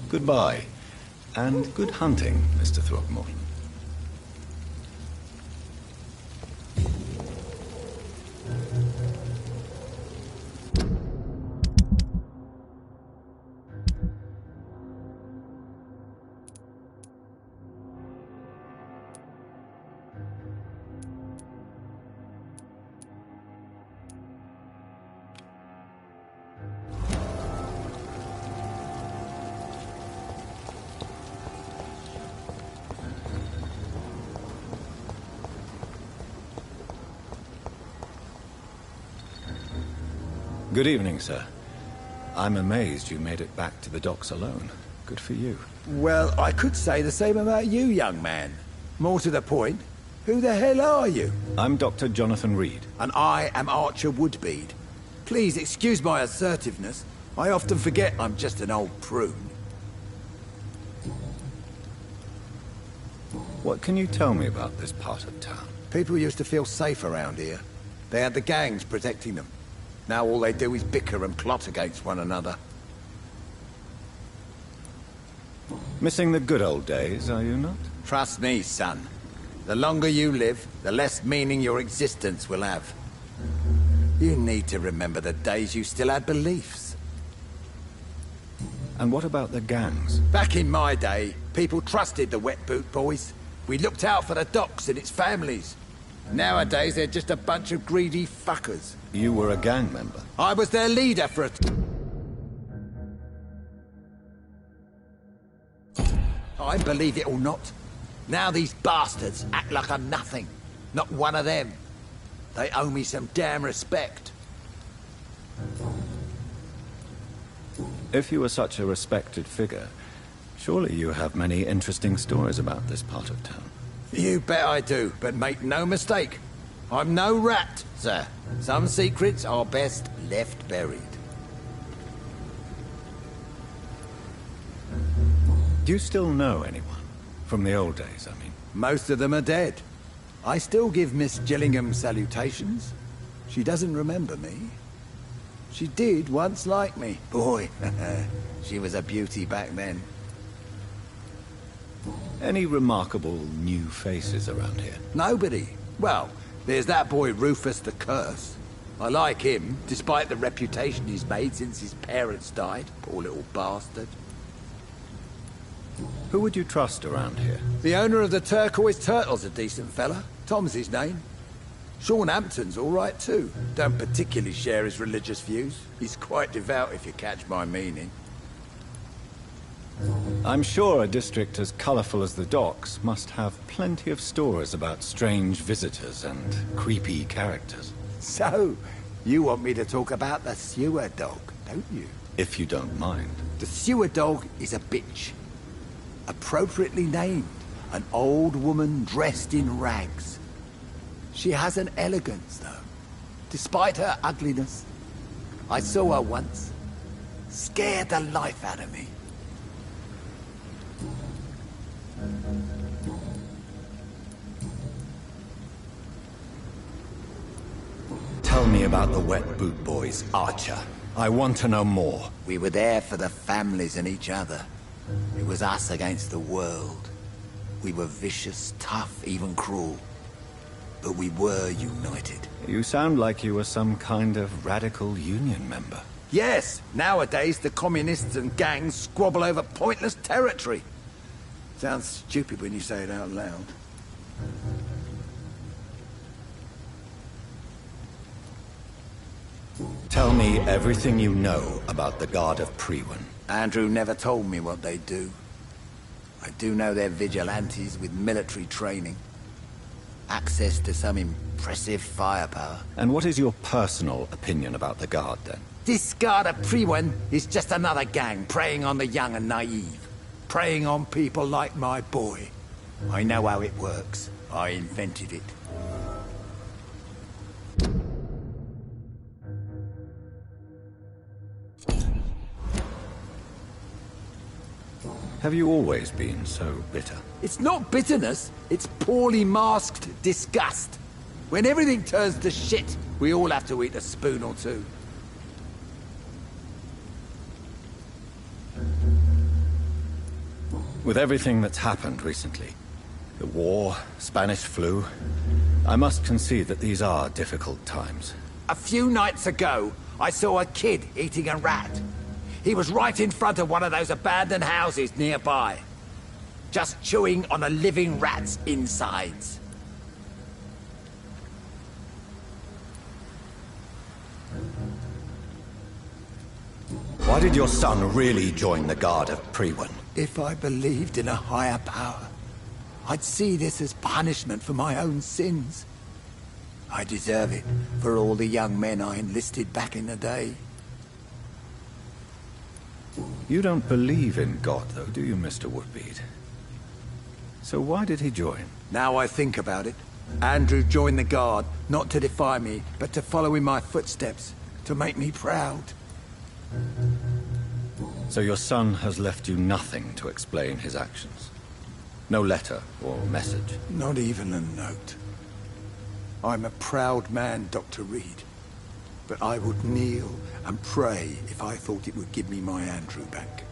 Goodbye, and good hunting, Mr. Throgmorton. Good evening, sir. I'm amazed you made it back to the docks alone. Good for you. Well, I could say the same about you, young man. More to the point, who the hell are you? I'm Dr. Jonathan Reid. And I am Archer Woodbead. Please excuse my assertiveness. I often forget I'm just an old prune. What can you tell me about this part of town? People used to feel safe around here. They had the gangs protecting them. Now all they do is bicker and plot against one another. Missing the good old days, are you not? Trust me, son. The longer you live, the less meaning your existence will have. You need to remember the days you still had beliefs. And what about the gangs? Back in my day, people trusted the wet boot boys. We looked out for the docks and its families. Nowadays, they're just a bunch of greedy fuckers. You were a gang member? I was their leader for a... I believe it or not. Now these bastards act like I'm nothing. Not one of them. They owe me some damn respect. If you were such a respected figure, surely you have many interesting stories about this part of town. You bet I do, but make no mistake. I'm no rat, sir. Some secrets are best left buried. Do you still know anyone? From the old days, I mean. Most of them are dead. I still give Miss Gillingham salutations. She doesn't remember me. She did once like me. Boy, she was a beauty back then. Any remarkable new faces around here? Nobody. Well, there's that boy Rufus the Curse. I like him, despite the reputation he's made since his parents died. Poor little bastard. Who would you trust around here? The owner of the Turquoise Turtle's a decent fella. Tom's his name. Sean Hampton's all right too. Don't particularly share his religious views. He's quite devout, if you catch my meaning. I'm sure a district as colourful as the docks must have plenty of stories about strange visitors and creepy characters. So, you want me to talk about the sewer dog, don't you? If you don't mind. The sewer dog is a bitch. Appropriately named. An old woman dressed in rags. She has an elegance, though. Despite her ugliness. I saw her once. Scared the life out of me. Tell me about the Wet Boot Boys, Archer. I want to know more. We were there for the families and each other. It was us against the world. We were vicious, tough, even cruel. But we were united. You sound like you were some kind of radical union member. Yes, nowadays the communists and gangs squabble over pointless territory. Sounds stupid when you say it out loud. Tell me everything you know about the Guard of Priwen. Andrew never told me what they do. I do know they're vigilantes with military training. Access to some impressive firepower. And what is your personal opinion about the Guard, then? This Guard of Priwen is just another gang preying on the young and naive. Preying on people like my boy. I know how it works. I invented it. Have you always been so bitter? It's not bitterness, it's poorly masked disgust. When everything turns to shit, we all have to eat a spoon or two. With everything that's happened recently, the war, Spanish flu, I must concede that these are difficult times. A few nights ago, I saw a kid eating a rat. He was right in front of one of those abandoned houses nearby. Just chewing on a living rat's insides. Why did your son really join the Guard of Priwen? If I believed in a higher power, I'd see this as punishment for my own sins. I deserve it for all the young men I enlisted back in the day. You don't believe in God, though, do you, Mr. Woodbead? So why did he join? Now I think about it, Andrew joined the Guard, not to defy me, but to follow in my footsteps, to make me proud. So your son has left you nothing to explain his actions? No letter or message? Not even a note. I'm a proud man, Dr. Reid. But I would kneel and pray if I thought it would give me my Andrew back.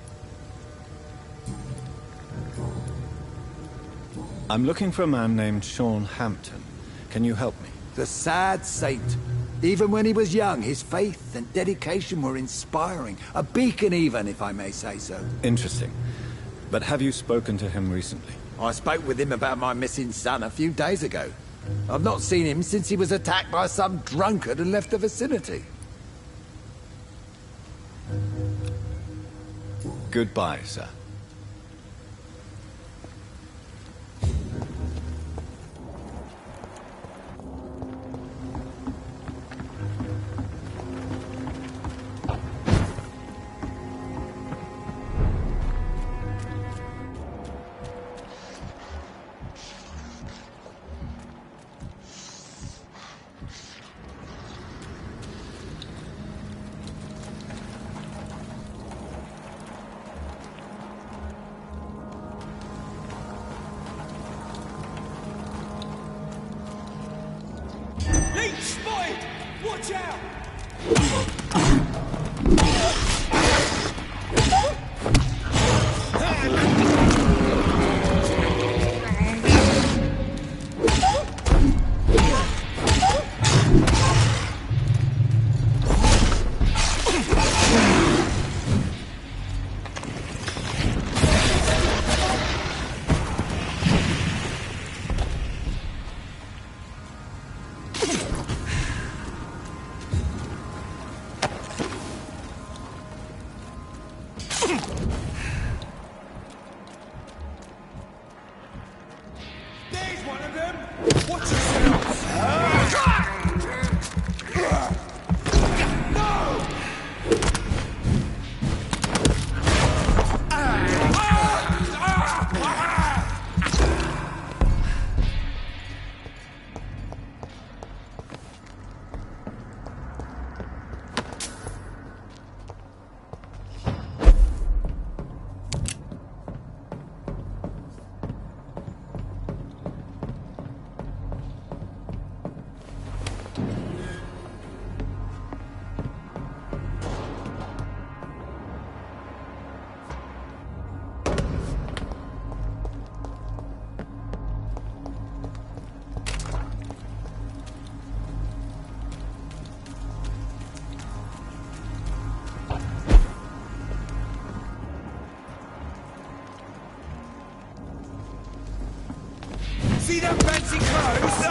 I'm looking for a man named Sean Hampton. Can you help me? The sad saint. Even when he was young, his faith and dedication were inspiring. A beacon even, if I may say so. Interesting. But have you spoken to him recently? I spoke with him about my missing son a few days ago. I've not seen him since he was attacked by some drunkard and left the vicinity. Goodbye, sir. Watch out! See them fancy clothes?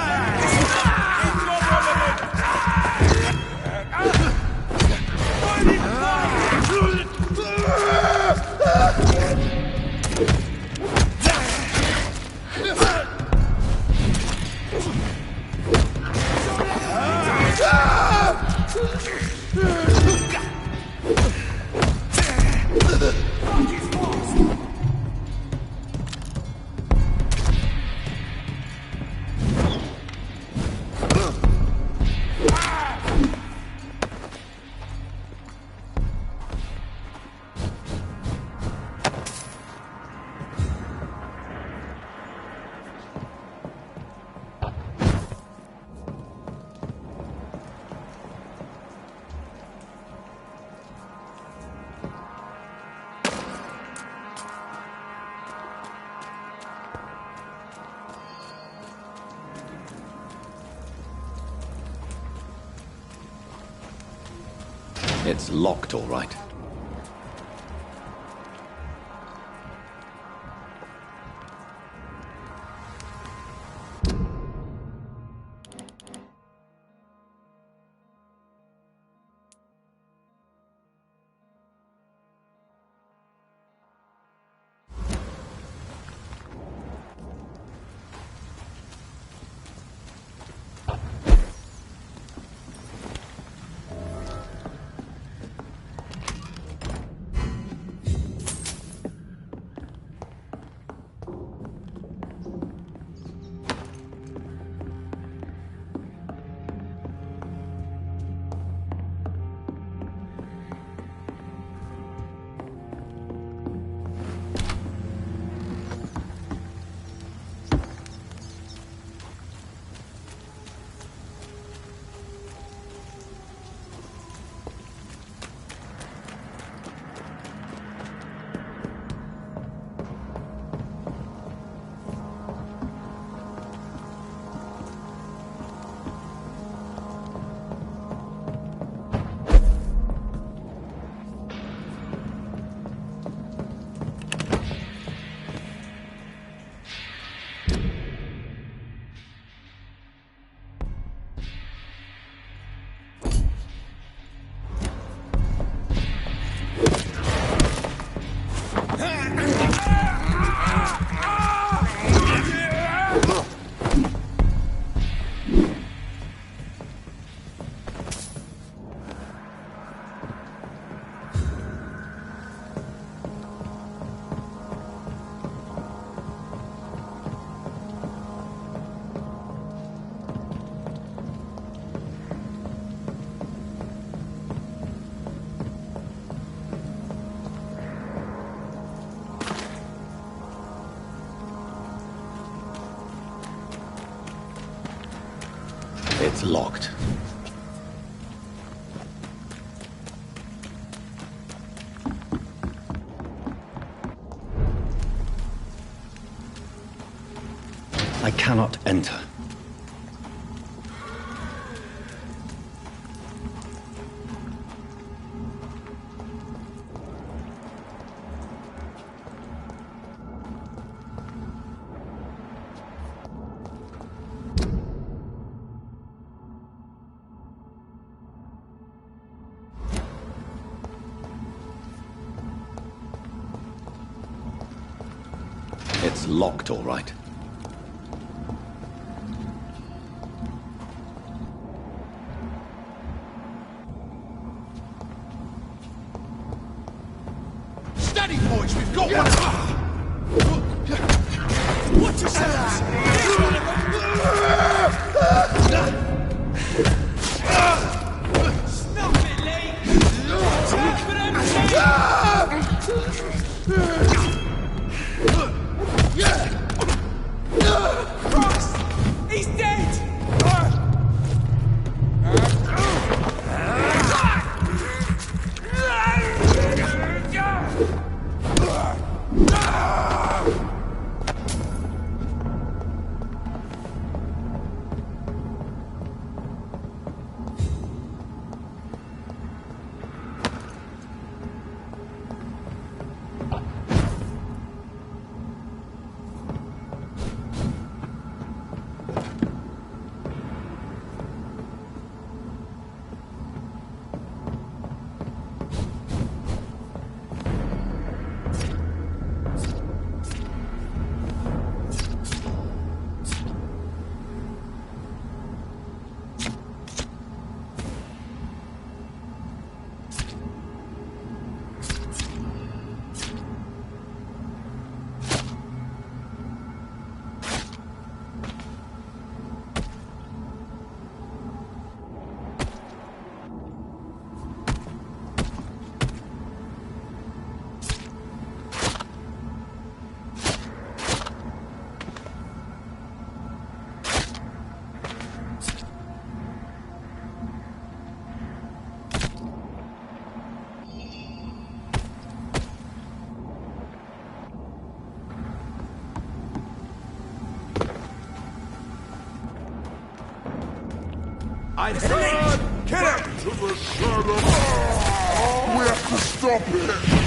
It's locked, all right. It's locked. I cannot enter. It's locked, all right. Steady, boys, we've got one! Watch yourselves! There's one of them! Stop it, Lee! Turn for them, Christ! He's dead! I'd heard! Kill him! To the shadow! We have to stop it!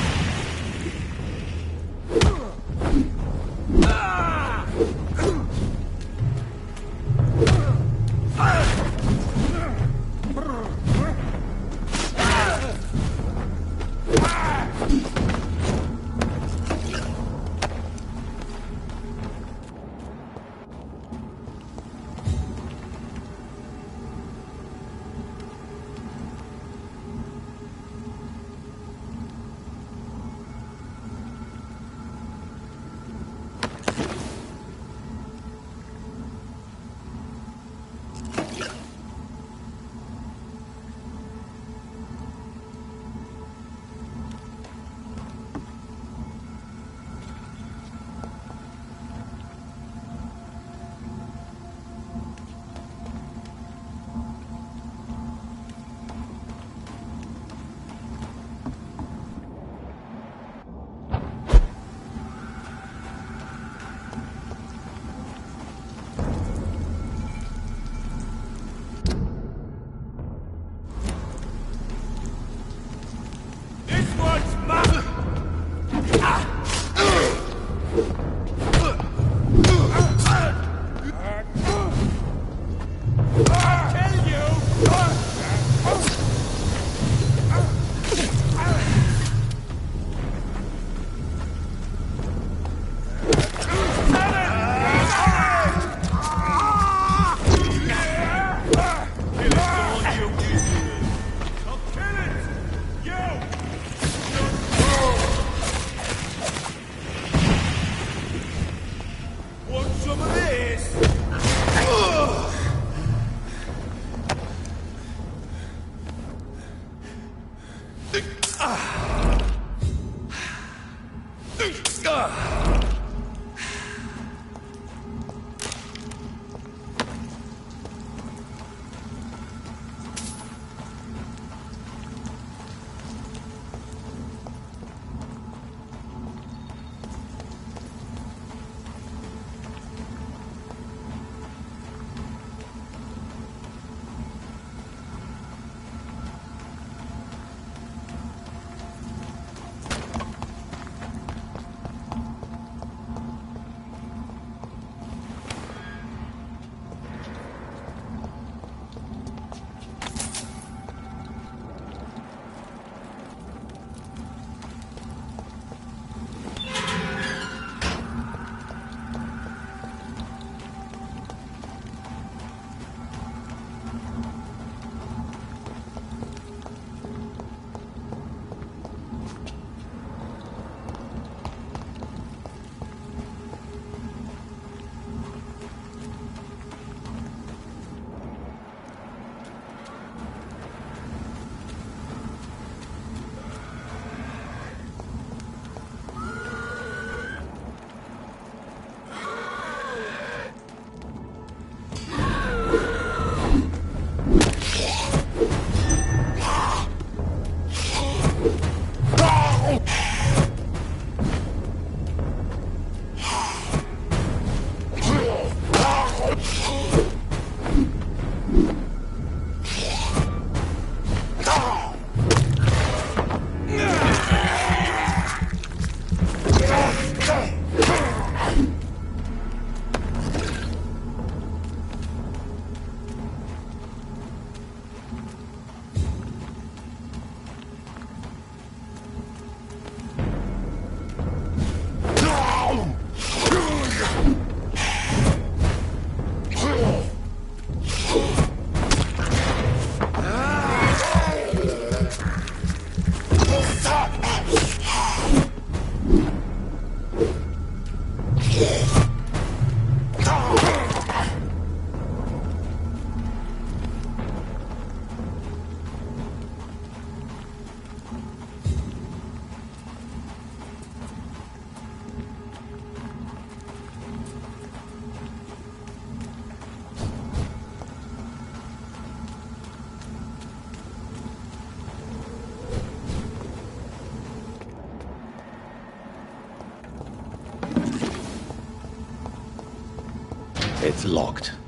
It's locked.